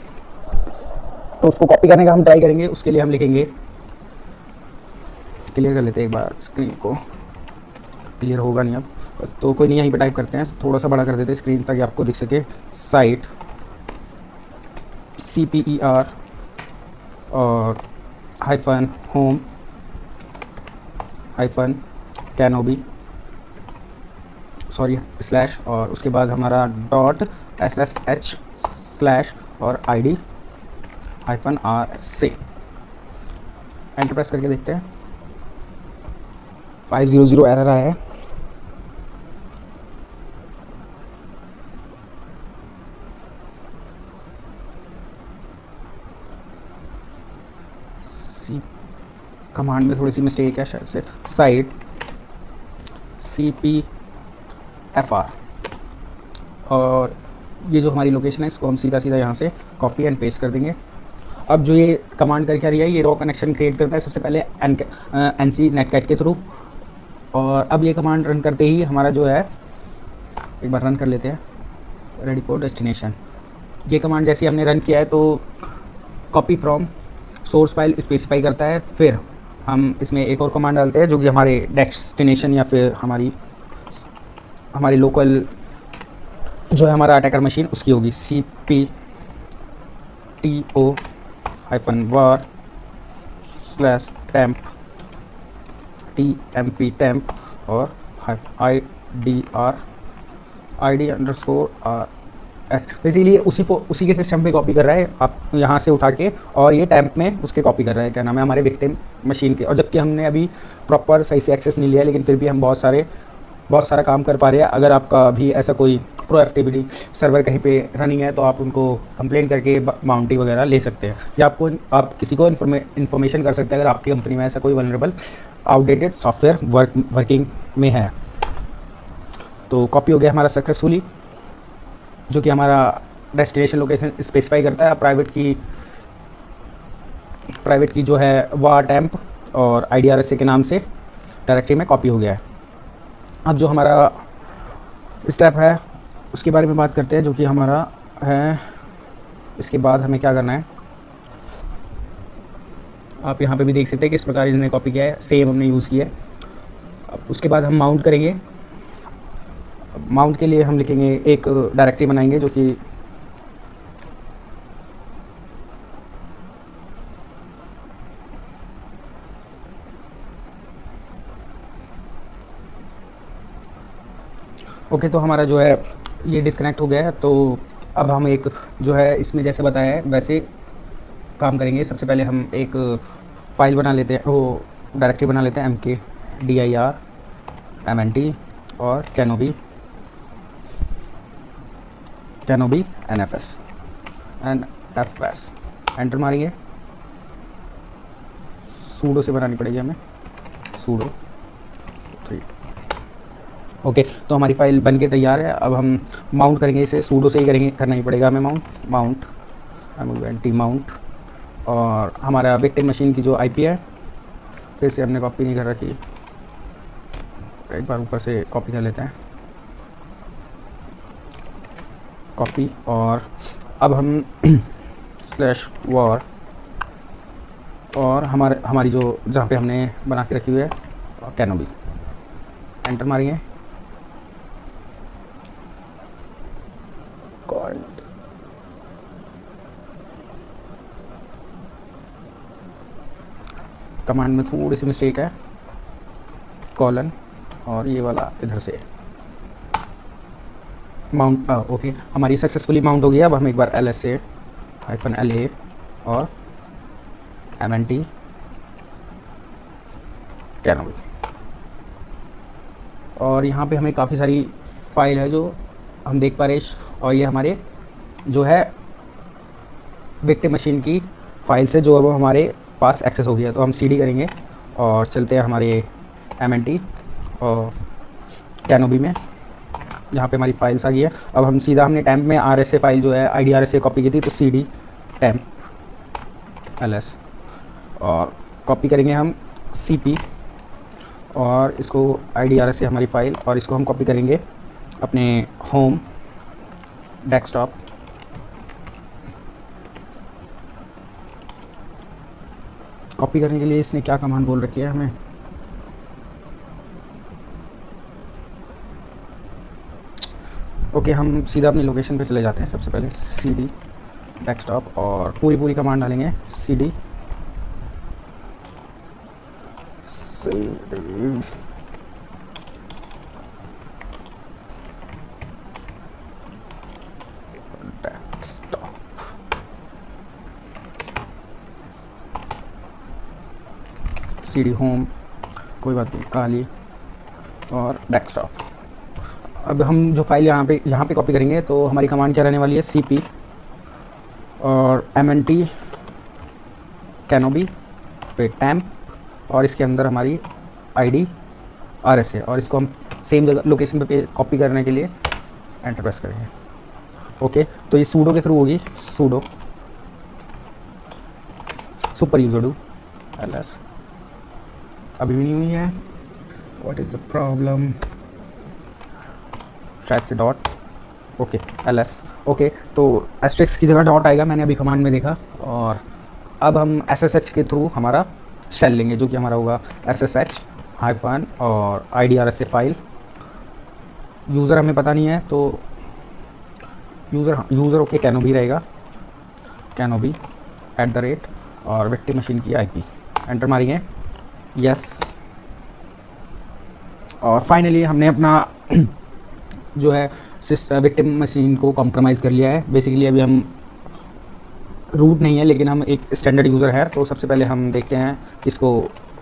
तो उसको कॉपी करने का हम ट्राई करेंगे। उसके लिए हम लिखेंगे, क्लियर कर लेते हैं एक बार स्क्रीन को, क्लियर होगा नहीं अब तो कोई नहीं, यहीं पे टाइप करते हैं, थोड़ा सा बड़ा कर देते हैं स्क्रीन ताकि आपको दिख सके। साइट CPER और hyphen home hyphen Kenobi sorry slash और उसके बाद हमारा .ssh स्लैश और ID-RSA। एंटर प्रेस करके देखते हैं। 500 एरर आया है। सी कमांड में थोड़ी सी मिस्टेक है शायद से। साइट CPFR और ये जो हमारी लोकेशन है इसको हम सीधा सीधा यहाँ से कॉपी एंड पेस्ट कर देंगे। अब जो ये कमांड करके आ रही है ये रॉ कनेक्शन क्रिएट करता है सबसे पहले NC नेटकैट के थ्रू, और अब ये कमांड रन करते ही हमारा जो है, एक बार रन कर लेते हैं, रेडी फॉर डेस्टिनेशन। ये कमांड जैसे हमने रन किया है तो copy from source file specify करता है। फिर हम इसमें एक और कमांड डालते हैं जो कि हमारे डेस्टिनेशन या फिर हमारी लोकल जो है हमारा अटैकर मशीन उसकी होगी। CPTO-var/temp TMP temp और ID_RS। बेसिकली उसी के सिस्टम पे कॉपी कर रहा है, आप यहाँ से उठा के और ये टैंप में उसके कॉपी कर रहा है, क्या नाम है, हमारे विक्टिम मशीन के। और जबकि हमने अभी प्रॉपर सही से एक्सेस नहीं लिया लेकिन फिर भी हम बहुत सारा काम कर पा रहे हैं। अगर आपका भी ऐसा कोई प्रोएक्टिविटी सर्वर कहीं पे रनिंग है तो आप उनको कंप्लेन करके बाउंटी वगैरह ले सकते हैं, या आप किसी को इन्फॉर्मेशन कर सकते हैं अगर आपकी कंपनी में ऐसा कोई वल्नरेबल आउटडेटेड सॉफ्टवेयर वर्किंग में है। तो कॉपी हो गया हमारा सक्सेसफुली, जो कि हमारा डेस्टिनेशन लोकेशन स्पेसिफाई करता है। प्राइवेट की जो है वार टेम्प और IDRSA के नाम से डायरेक्टरी में कॉपी हो गया है। अब जो हमारा स्टेप है उसके बारे में बात करते हैं, जो कि हमारा है, इसके बाद हमें क्या करना है। आप यहाँ पे भी देख सकते हैं किस प्रकार इन्होंने कॉपी किया है, सेम हमने यूज़ किया है। अब उसके बाद हम माउंट करेंगे। माउंट के लिए हम लिखेंगे, एक डायरेक्टरी बनाएंगे जो कि ओके, तो हमारा जो है ये डिस्कनेक्ट हो गया है। तो अब हम एक जो है इसमें जैसे बताया है वैसे काम करेंगे। सबसे पहले हम एक फाइल बना लेते हैं, वो डायरेक्टरी बना लेते हैं mkdir mnt और कैनोबी nfs एंटर मारिए। सूडो से बनानी पड़ेगी हमें, सूडो 3। ओके, तो हमारी फाइल बन के तैयार है। अब हम माउंट करेंगे इसे, सूडो से ही करना ही पड़ेगा हमें माउंट माउंट और हमारा विक्टिम मशीन की जो IP है फिर से हमने कॉपी नहीं कर रखी, एक बार ऊपर से कॉपी कर लेते हैं, कॉपी। और अब हम /war और हमारी जो जहाँ पे हमने बना के रखी हुई है कैनोबी, एंटर मारिए। कमांड में थोड़ी सी मिस्टेक है, कॉलन और ये वाला इधर से माउंट। ओके, हमारी सक्सेसफुली माउंट हो गई। अब हम एक बार LSA-LA और MNT कैनोबी, और यहाँ पे हमें काफ़ी सारी फाइल है जो हम देख पा रहे हैं, और ये हमारे जो है विक्टिम मशीन की फाइल से जो अब हमारे पास एक्सेस हो गया। तो हम CD करेंगे और चलते हैं हमारे MNT और कैनोबी में, जहाँ पे हमारी फाइल्स आ गई है। अब हम सीधा हमने टैम्प में RSA फाइल जो है IDRSA कॉपी की थी, तो CD टैम्प ls, और कॉपी करेंगे हम cp और इसको IDRS से हमारी फ़ाइल, और इसको हम कॉपी करेंगे अपने होम डेस्कटॉप। कॉपी करने के लिए इसने क्या कमांड बोल रखी है हमें, ओके हम सीधा अपनी लोकेशन पे चले जाते हैं। सबसे पहले cd डेस्कटॉप और पूरी कमांड डालेंगे cd डेस्कटॉप, cd होम, कोई बात नहीं, काली, और डेस्कटॉप। अब हम जो फाइल यहाँ पे कॉपी करेंगे तो हमारी कमांड क्या रहने वाली है, cp और mnt कैनोबी, फिर temp, और इसके अंदर हमारी IDRS है, और इसको हम सेम जगह लोकेशन पे कॉपी करने के लिए एंटर प्रेस करेंगे। ओके, तो ये सूडो के थ्रू होगी, pseudo super user do ls, अभी भी नहीं हुई है, व्हाट इज़ द प्रॉब्लम, शायद से डॉट, ओके ls, ओके तो एस्ट्रिक्स की जगह डॉट आएगा, मैंने अभी कमांड में देखा। और अब हम SSH के थ्रू हमारा शेल लेंगे, जो कि हमारा होगा SSH हाइफन और IDRS से फाइल। यूज़र हमें पता नहीं है तो यूज़र ओके कैनोबी रहेगा, कैनोबी @ और विक्टिम मशीन की IP, एंटर मारेंगे, यस। और फाइनली हमने अपना जो है विक्टिम मशीन को कॉम्प्रोमाइज़ कर लिया है। बेसिकली अभी हम रूट नहीं है, लेकिन हम एक स्टैंडर्ड यूज़र है। तो सबसे पहले हम देखते हैं इसको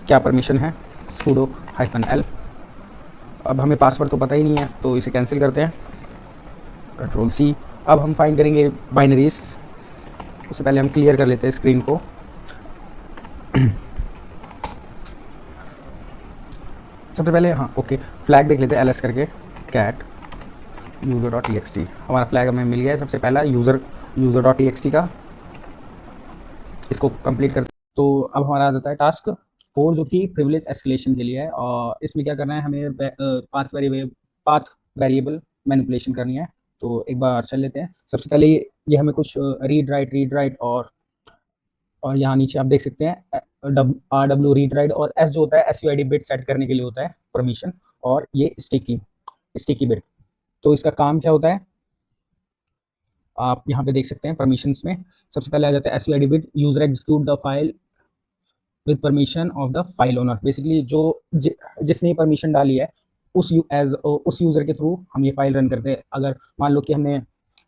क्या परमिशन है, sudo -l। अब हमें पासवर्ड तो पता ही नहीं है तो इसे कैंसिल करते हैं, Ctrl+C। अब हम फाइंड करेंगे बाइनरीज, उससे पहले हम क्लियर कर लेते हैं स्क्रीन को। सबसे पहले हाँ ओके, फ्लैग देख लेते हैं ls करके, cat user.txt, हमारा फ्लैग हमें मिल गया है। सबसे पहला user.txt का, इसको कंप्लीट करते। तो अब हमारा आ जाता है टास्क 4, जो कि प्रिविलेज एस्केलेशन के लिए है। और इसमें क्या करना है, हमें पाथ वेरिएबल मैनिपुलेशन करनी है। तो एक बार चल लेते हैं। सबसे पहले ये हमें कुछ रीड राइट और यहाँ नीचे आप देख सकते हैं RW रीड राइट, और S जो होता है SUID बिट सेट करने के लिए होता है परमिशन, और ये स्टिकी बिट। तो इसका काम क्या होता है, आप यहाँ पे देख सकते हैं परमिशंस में। सबसे पहले आ जाता है SUID bit, user execute the file with permission of the file owner. Basically जिसने परमिशन डाली है उस यूज़र के थ्रू हम ये फाइल रन करते हैं। अगर मान लो कि हमने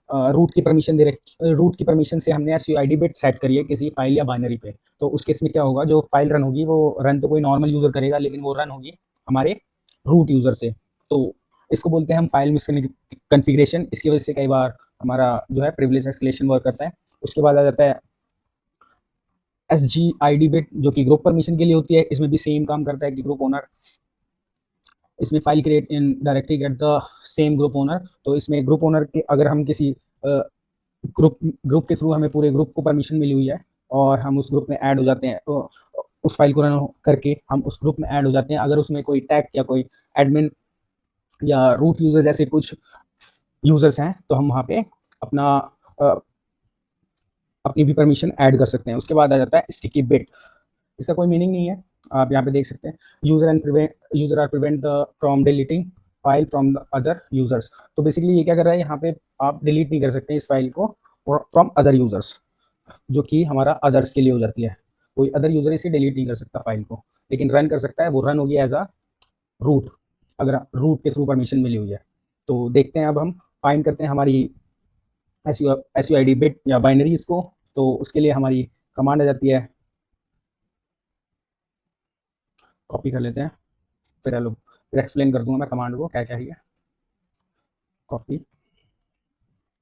रूट की परमिशन रूट की परमिशन से हमने SUID बिट सेट करी है किसी फाइल या बाइनरी पे, तो उस केस में क्या होगा, जो फाइल रन होगी वो रन तो कोई नॉर्मल यूज़र करेगा, लेकिन वो रन होगी हमारे रूट यूज़र से। तो इसको बोलते हैं हम फाइल मिसकॉन्फ़िगरेशन। इसकी वजह से कई बार हमारा जो है प्रिविलेज एस्केलेशन वर्क करता है। उसके बाद आ जाता है SGID बिट, जो कि ग्रुप परमिशन के लिए होती है। इसमें भी सेम काम करता है कि ग्रुप ओनर, इसमें file create in directly get the same group owner. तो इसमें ग्रुप ओनर के अगर हम किसी ग्रुप के थ्रू हमें पूरे ग्रुप को परमिशन मिली हुई है और हम उस ग्रुप में ऐड हो जाते हैं, तो उस फाइल को रन करके हम उस ग्रुप में ऐड हो जाते हैं। अगर उसमें कोई टैग या कोई एडमिन या रूट यूजर जैसे कुछ यूजर्स हैं तो हम वहाँ पे अपनी भी परमिशन ऐड कर सकते हैं। उसके बाद आ जाता है स्टिकी बिट। इसका कोई मीनिंग नहीं है, आप यहाँ पे देख सकते हैं, user are prevent the from deleting file from the other users. तो बेसिकली ये क्या कर रहा है, यहाँ पे आप डिलीट नहीं कर सकते इस फाइल को फ्रॉम अदर यूजर्स, जो कि हमारा अदर्स के लिए हो जाती है। कोई अदर यूजर इसे डिलीट नहीं कर सकता फाइल को, लेकिन रन कर सकता है। वो रन होगी एज अ रूट, अगर रूट के थ्रू परमिशन मिली हुई है। तो देखते हैं, अब हम फाइंड करते हैं हमारी SUID बिट या बाइनरीज को। तो उसके लिए हमारी कमांड आ जाती है, कॉपी कर लेते हैं, फिर एक्सप्लेन कर दूंगा मैं कमांड को क्या क्या है। Copy,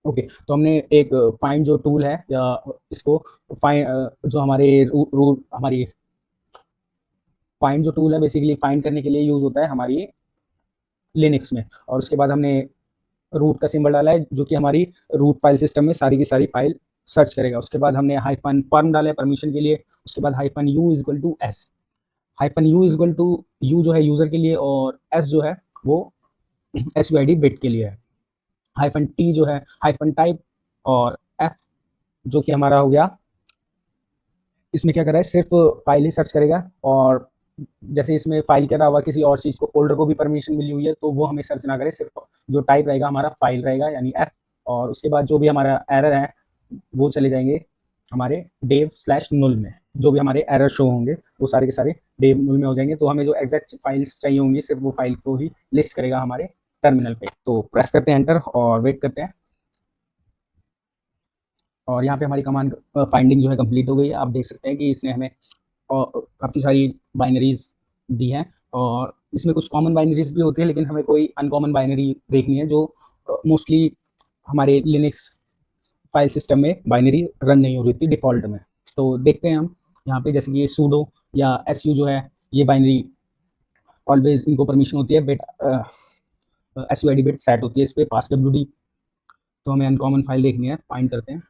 okay. तो हमने एक फाइंड जो टूल है, या इसको फाइंड जो हमारे रूट हमारी फाइंड जो टूल है बेसिकली फाइंड करने के लिए यूज होता है हमारी लिनक्स में। और उसके बाद हमने रूट का सिंबल डाला है, जो कि हमारी रूट फाइल सिस्टम में सारी की सारी फाइल सर्च करेगा। उसके बाद हमने हाइफन परम डाला है परमिशन के लिए, उसके बाद hyphen U is equal to S. Hyphen U is equal to U जो है यूज़र के लिए और एस जो है वो S U I D bit के लिए है। हाइफन टी जो है हाइफन टाइप और एफ जो कि हमारा हो गया, इसमें क्या कर रहा है सिर्फ फाइल ही सर्च करेगा और जैसे इसमें फाइल के अलावा किसी और चीज़ को फोल्डर को भी परमिशन मिली हुई है तो वो हमें सर्च ना करे, सिर्फ जो टाइप रहेगा हमारा फाइल रहेगा यानी एफ। और उसके बाद जो भी हमारा एरर है वो चले जाएंगे हमारे डेव स्लैश नुल में, जो भी हमारे एरर शो होंगे वो सारे के सारे डेव नुल में हो जाएंगे। तो हमें जो एग्जैक्ट फाइल्स चाहिए होंगी सिर्फ वो फाइल को ही लिस्ट करेगा हमारे टर्मिनल पे। तो प्रेस करते हैं एंटर और वेट करते हैं और यहाँ पे हमारी कमांड फाइंडिंग जो है कंप्लीट हो गई है। आप देख सकते हैं कि इसने हमें काफ़ी सारी बाइनरीज दी हैं और इसमें कुछ कॉमन बाइनरीज भी होती है, लेकिन हमें कोई अनकॉमन बाइनरी देखनी है जो मोस्टली हमारे लिनक्स फाइल सिस्टम में बाइनरी रन नहीं हो रही थी डिफ़ॉल्ट में। तो देखते हैं हम यहाँ पे, जैसे कि ये सूडो या एस यू जो है ये बाइनरी ऑलवेज इनको परमिशन होती है bit S U I D bit set होती है इस पर पास डब्ल्यू डी। तो हमें अनकॉमन फाइल देखनी है, फाइंड करते हैं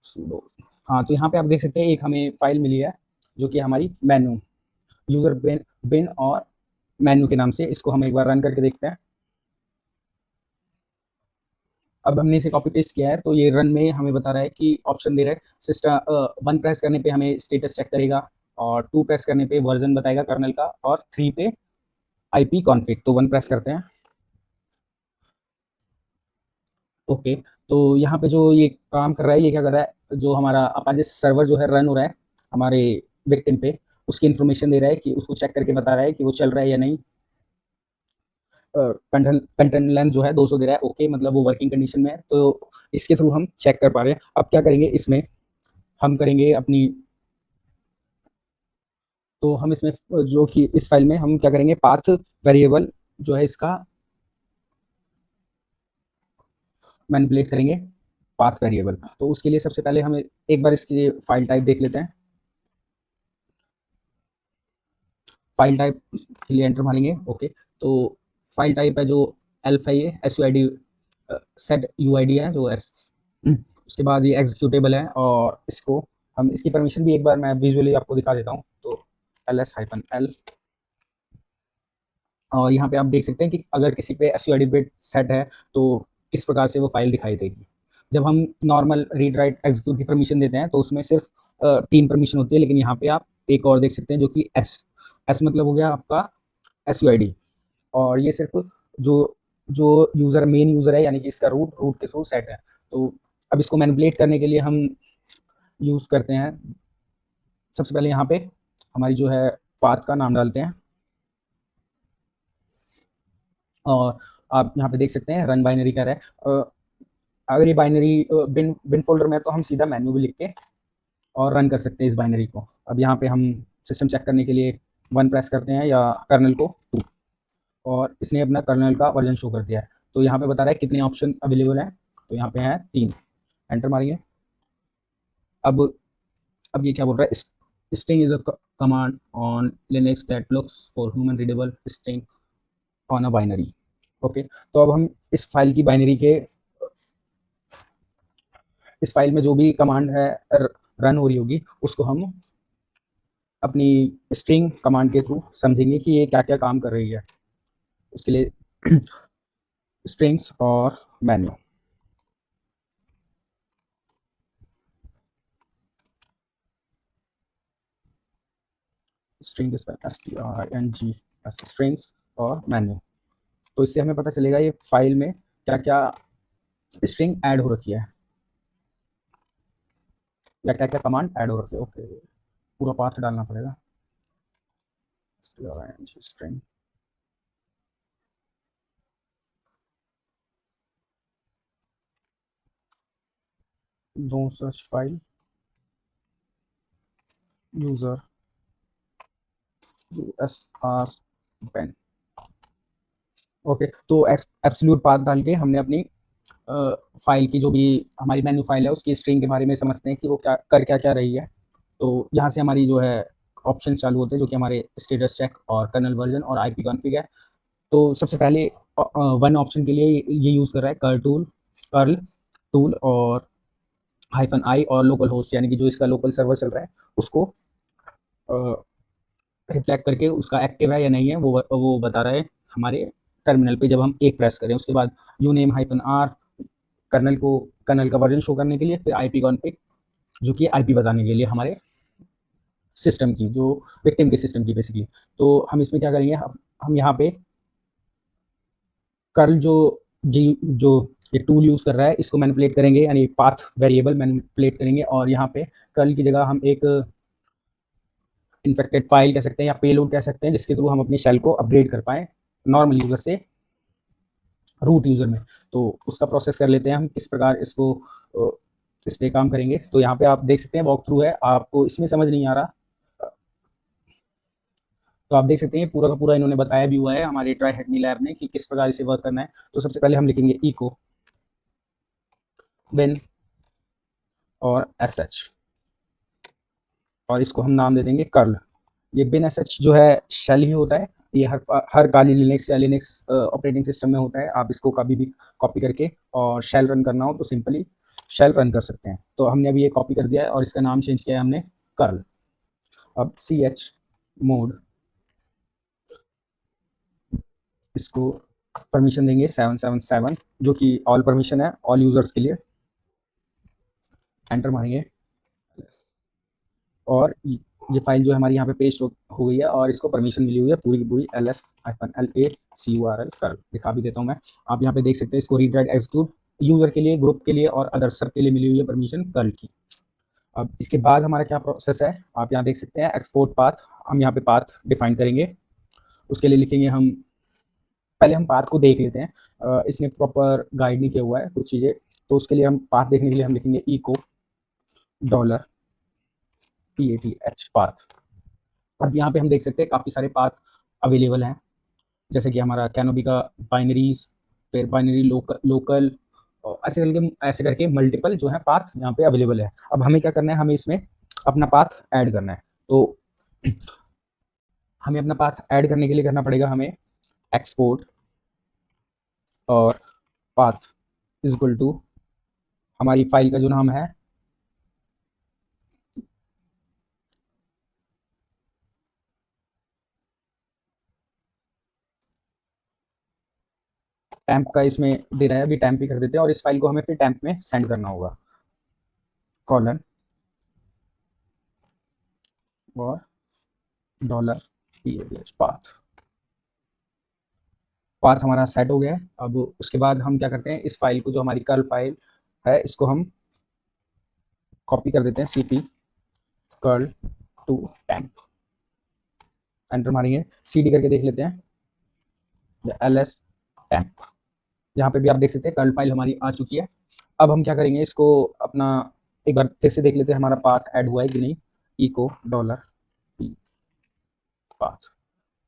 सूडो। हाँ, तो यहाँ पे आप देख सकते हैं एक हमें फाइल मिली है जो कि हमारी मेनू यूज़र बिन बिन और मेनू के नाम से। इसको हम एक बार रन करके देखते हैं। अब हमने इसे कॉपी पेस्ट किया है तो ये रन में हमें बता रहा है कि ऑप्शन दे रहा है सिस्टम 1 प्रेस करने पे हमें स्टेटस चेक करेगा और 2 प्रेस करने पे वर्जन बताएगा कर्नल का और 3 पे आईपी कॉन्फ़िग। तो 1 प्रेस करते हैं। ओके, तो यहाँ पे जो ये काम कर रहा है ये क्या कर रहा है, जो हमारा अपाचे सर्वर जो है रन हो रहा है हमारे विक्टिम पे, उसकी इन्फॉर्मेशन दे रहा है कि उसको चेक करके बता रहा है कि वो चल रहा है या नहीं। कंटेंट लेंथ जो है 200 दे रहा है, ओके मतलब वो वर्किंग कंडीशन में है। तो इसके थ्रू हम चेक कर पा रहे हैं। अब क्या करेंगे इसमें, हम करेंगे अपनी, तो हम इसमें जो कि इस फाइल में हम क्या करेंगे पाथ वेरिएबल जो है इसका मैनिपुलेट करेंगे पाथ वेरिएबल। तो उसके लिए सबसे पहले हमें एक बार इसकी फाइल टाइप देख लेते हैं। फाइल टाइप के लिए एंटर मारेंगे। ओके, तो फाइल टाइप है जो एल्फा है, S U I D set you I D है जो एस। उसके बाद ये एग्जीक्यूटेबल है और इसको हम इसकी परमिशन भी एक बार मैं विजुअली आपको दिखा देता हूँ। तो ls-l और यहाँ पे आप देख सकते हैं कि अगर किसी पे S U I D bit set है तो किस प्रकार से वो फाइल दिखाई देगी। जब हम नॉर्मल रीड राइट एग्जीक्यूट की परमिशन देते हैं तो उसमें सिर्फ 3 परमिशन होती है, लेकिन यहाँ पे आप एक और देख सकते हैं जो कि एस एस मतलब हो गया आपका एस यू आई डी। और ये सिर्फ जो जो यूज़र मेन यूज़र है यानी कि इसका रूट रूट के थ्रू सेट है। तो अब इसको मैनिपुलेट करने के लिए हम यूज़ करते हैं, सबसे पहले यहाँ पे हमारी जो है पाथ का नाम डालते हैं और आप यहाँ पे देख सकते हैं रन बाइनरी कर रहा है। अगर ये बाइनरी बिन बिन फोल्डर में है तो हम सीधा मेन्यू भी लिख के और रन कर सकते हैं इस बाइनरी को। अब यहाँ पे हम सिस्टम चेक करने के लिए 1 प्रेस करते हैं या कर्नल को 2 और इसने अपना कर्नल का वर्जन शो कर दिया है। तो यहाँ पे बता रहा है कितने ऑप्शन अवेलेबल हैं, तो यहाँ पे हैं 3। एंटर मारिए। अब अब ये क्या बोल रहा है, string is a command on Linux that looks for human readable string on a binary. Okay, तो अब हम इस फाइल की बाइनरी के इस फाइल में जो भी कमांड है रन हो रही होगी उसको हम अपनी स्ट्रिंग कमांड के थ्रू समझेंगे कि ये क्या क्या काम कर रही है। उसके लिए स्ट्रिंग्स और मेन्यू, स्ट्रिंग STRING स्ट्रिंग्स और मेन्यू। तो इससे हमें पता चलेगा ये फाइल में क्या क्या स्ट्रिंग ऐड हो रखी है या क्या क्या कमांड ऐड हो रखी है। ओके, पूरा पाथ डालना पड़ेगा। String don't search file user USR pen. Okay, तो एब्सोल्यूट पाथ डाल के हमने अपनी फाइल की जो भी हमारी मेन्यू फाइल है उसकी स्ट्रिंग के बारे में समझते हैं कि वो क्या क्या रही है। तो यहाँ से हमारी जो है ऑप्शन चालू होते हैं जो कि हमारे स्टेटस चेक और कर्नल वर्जन और आईपी कॉन्फ़िग है। तो सबसे पहले वन ऑप्शन के लिए ये यूज़ कर रहा है कर्ल टूल कर्ल टूल और -i और लोकल होस्ट यानी कि जो इसका लोकल सर्वर चल रहा है उसको रिफ्लेक्ट करके उसका एक्टिव है या नहीं है वो बता रहा है हमारे टर्मिनल पे जब हम एक प्रेस करें। उसके बाद uname -r कर्नल का वर्जन शो करने के लिए, फिर IP कॉन्फ़िग जो कि IP बताने के लिए हमारे सिस्टम की, जो विक्टिम के सिस्टम की बेसिकली। तो हम इसमें क्या करेंगे, हम यहाँ पे कर्ल जो ये टूल यूज़ कर रहा है इसको मैनिपुलेट करेंगे, यानी पाथ वेरिएबल मैनिपुलेट करेंगे, और यहाँ पे कर्ल की जगह हम एक इन्फेक्टेड फाइल कह सकते हैं या पेलोड कह सकते हैं, जिसके थ्रू हम अपनी शेल को अपग्रेड कर पाएँ नॉर्मल यूज़र से रूट यूज़र में। तो उसका प्रोसेस कर लेते हैं हम, किस प्रकार इसको इस पे काम करेंगे। तो यहाँ पे आप देख सकते हैं वॉक थ्रू है, आपको इसमें समझ नहीं आ रहा तो आप देख सकते हैं पूरा का पूरा इन्होंने बताया भी हुआ है हमारे ट्राई हैकनी लैब ने कि किस प्रकार इसे वर्क करना है। तो सबसे पहले हम लिखेंगे इको बिन और sh और इसको हम नाम दे देंगे कर्ल। ये बिन sh जो है शेल ही होता है, ये हर काली लिनक्स या लिनक्स ऑपरेटिंग सिस्टम में होता है। आप इसको कभी भी कॉपी करके और शेल रन करना हो तो सिंपली शेल रन कर सकते हैं। तो हमने अभी ये कॉपी कर दिया है और इसका नाम चेंज किया है हमने कर्ल। अब ch मोड इसको परमिशन देंगे 777 जो कि ऑल परमिशन है ऑल यूजर्स के लिए। एंटर मारेंगे और ये फाइल जो हमारी यहाँ पे पेस्ट हो गई है और इसको परमिशन मिली हुई है पूरी की पूरी ls-lacurl कर्ल दिखा भी देता हूँ मैं। आप यहाँ पे देख सकते हैं इसको रीड राइट एग्जीक्यूट यूजर के लिए, ग्रुप के लिए और अदर सब के लिए मिली हुई है परमिशन कर्ल की। अब इसके बाद हमारा क्या प्रोसेस है, आप यहाँ देख सकते हैं एक्सपोर्ट पाथ। हम यहाँ पे पाथ डिफाइन करेंगे, उसके लिए लिखेंगे हम, पहले हम पाथ को देख लेते हैं। इसने प्रॉपर गाइड नहीं किया हुआ है कुछ चीज़ें, तो उसके लिए हम पाथ देखने के लिए हम लिखेंगे इको $path पाथ। अब यहाँ पे हम देख सकते हैं काफ़ी सारे पाथ अवेलेबल हैं, जैसे कि हमारा कैनोबी का बाइनरीज, फिर बाइनरी लोकल और ऐसे करके मल्टीपल जो है पाथ यहाँ पे अवेलेबल है। अब हमें क्या करना है, हमें इसमें अपना पाथ ऐड करना है। तो हमें अपना पाथ ऐड करने के लिए करना पड़ेगा हमें एक्सपोर्ट और पाथ इज इक्वल टू हमारी फाइल का जो नाम है टैंप का, इसमें दे रहा है अभी टैंप ही कर देते हैं और इस फाइल को हमें फिर टैंप में सेंड करना होगा कॉलन और $path। पाथ हमारा सेट हो गया है। अब उसके बाद हम क्या करते हैं, इस फाइल को जो हमारी कर्ल फाइल है इसको हम कॉपी कर देते हैं cp curl to temp. Enter मारेंगे, cd करके देख लेते हैं ls टैंप। यहाँ पे भी आप देख सकते हैं कर्ल फाइल हमारी आ चुकी है। अब हम क्या करेंगे, इसको अपना एक बार फिर से देख लेते हैं हमारा पाथ ऐड हुआ है कि नहीं। इको $path,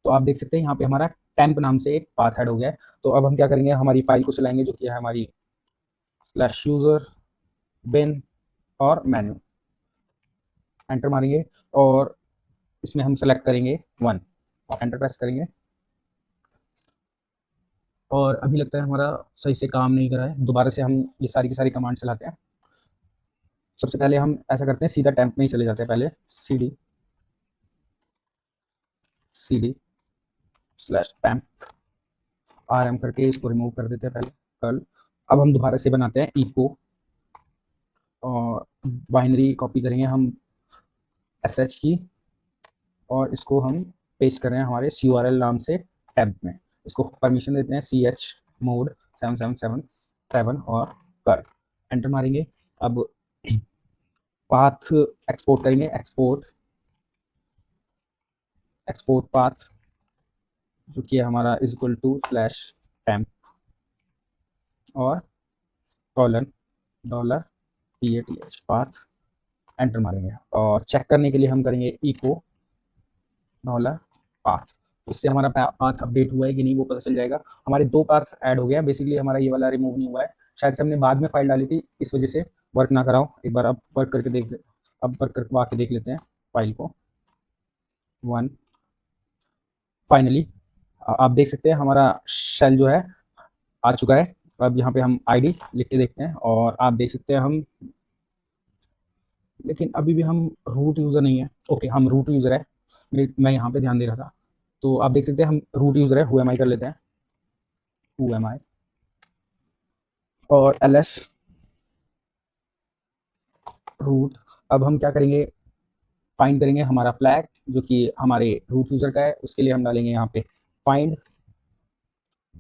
तो आप देख सकते हैं यहाँ पे हमारा टैंप नाम से एक पाथ ऐड हो गया है। तो अब हम क्या करेंगे, हमारी फाइल को चलाएंगे जो कि है हमारी /user bin और मेन्यू। एंटर मारेंगे और इसमें हम सेलेक्ट करेंगे 1 और एंटर प्रेस करेंगे। और अभी लगता है हमारा सही से काम नहीं कर रहा है, दोबारा से हम ये सारी की सारी कमांड चलाते हैं। सबसे पहले हम ऐसा करते हैं, सीधा टैंप में ही चले जाते हैं। पहले cd/temp rm करके इसको रिमूव कर देते हैं पहले कर्ल। अब हम दोबारा से बनाते हैं इको और बाइनरी कॉपी करेंगे हम sh की और इसको हम पेस्ट कर रहे हैं हमारे curl नाम से टैब में। इसको परमिशन देते हैं ch मोड 777 और कर एंटर मारेंगे। अब पाथ एक्सपोर्ट करेंगे, एक्सपोर्ट पाथ जो कि हमारा इज इक्वल टू /temp और कॉलन $path पाथ। एंटर मारेंगे और चेक करने के लिए हम करेंगे इको $path। इससे हमारा पाथ अपडेट हुआ है कि नहीं वो पता चल जाएगा। हमारे 2 पाथ ऐड हो गया, बेसिकली हमारा ये वाला रिमूव नहीं हुआ है, शायद से हमने बाद में फाइल डाली थी इस वजह से वर्क ना कराओ। एक बार अब वर्क करके देख लेते हैं फाइल को 1। फाइनली आप देख सकते हैं हमारा शेल जो है आ चुका है अब यहाँ पे हम आईडी लिख के देखते हैं और आप देख सकते हैं हम, लेकिन अभी भी हम रूट यूज़र नहीं है। ओके, हम रूट यूज़र है, मैं यहाँ पे ध्यान दे रहा था। तो आप देख सकते हैं हम रूट यूज़र है, हु एम आई कर लेते हैं, हु एम आई और ls रूट। अब हम क्या करेंगे, फाइंड करेंगे हमारा फ्लैग जो कि हमारे रूट यूज़र का है। उसके लिए हम डालेंगे यहाँ पे फाइंड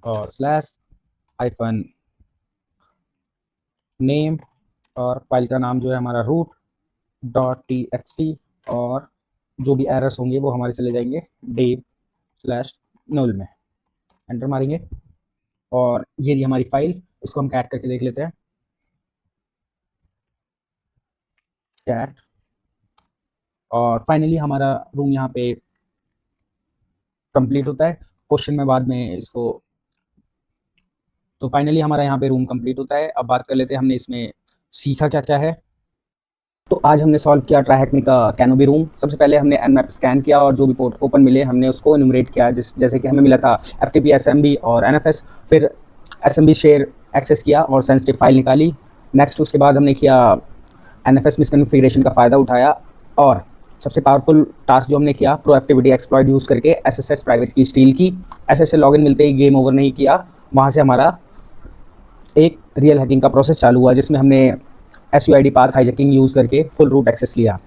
और स्लैश हाइफन नेम और फाइल का नाम जो है हमारा रूट डॉट टी और जो भी एरर्स होंगे वो हमारे चले जाएंगे डेव स्लैश नल में। एंटर मारेंगे और ये रही हमारी फाइल, इसको हम कैट करके देख लेते हैं। कैट और फाइनली हमारा रूम यहाँ पे कंप्लीट होता है। क्वेश्चन में बाद में इसको, तो फाइनली हमारा यहाँ पे रूम कंप्लीट होता है। अब बात कर लेते हैं हमने इसमें सीखा क्या क्या है। तो आज हमने सॉल्व किया ट्राइहैकमी का कैनोबी रूम। सबसे पहले हमने nmap स्कैन किया और जो भी पोर्ट ओपन मिले हमने उसको इन्यूमरेट किया, जैसे कि हमें मिला था FTP, SMB और NFS। फिर SMB शेयर एक्सेस किया और सेंसिटिव फाइल निकाली। नेक्स्ट उसके बाद हमने किया NFS मिसकॉन्फ़िगरेशन का फ़ायदा उठाया और सबसे पावरफुल टास्क जो हमने किया, प्रोएक्टिविटी एक्सप्लॉइट यूज़ करके SSH प्राइवेट की स्टील की। SSH लॉगिन मिलते ही गेम ओवर नहीं किया, वहाँ से हमारा एक रियल हैकिंग का प्रोसेस चालू हुआ जिसमें हमने SUID पाथ हाईजैकिंग यूज़ करके फुल रूट एक्सेस लिया।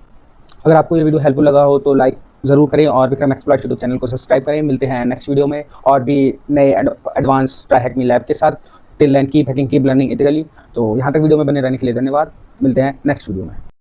अगर आपको ये वीडियो हेल्पफुल लगा हो तो लाइक ज़रूर करें और विक्रम एक्सप्लॉइट यूट्यूब चैनल को सब्सक्राइब करें। मिलते हैं नेक्स्ट वीडियो में और भी नए एडवांस ट्राइहैकमी लैब के साथ। Till then keep hacking, keep learning ethically. तो यहाँ तक वीडियो में बने रहने के लिए धन्यवाद। मिलते हैं नेक्स्ट वीडियो में।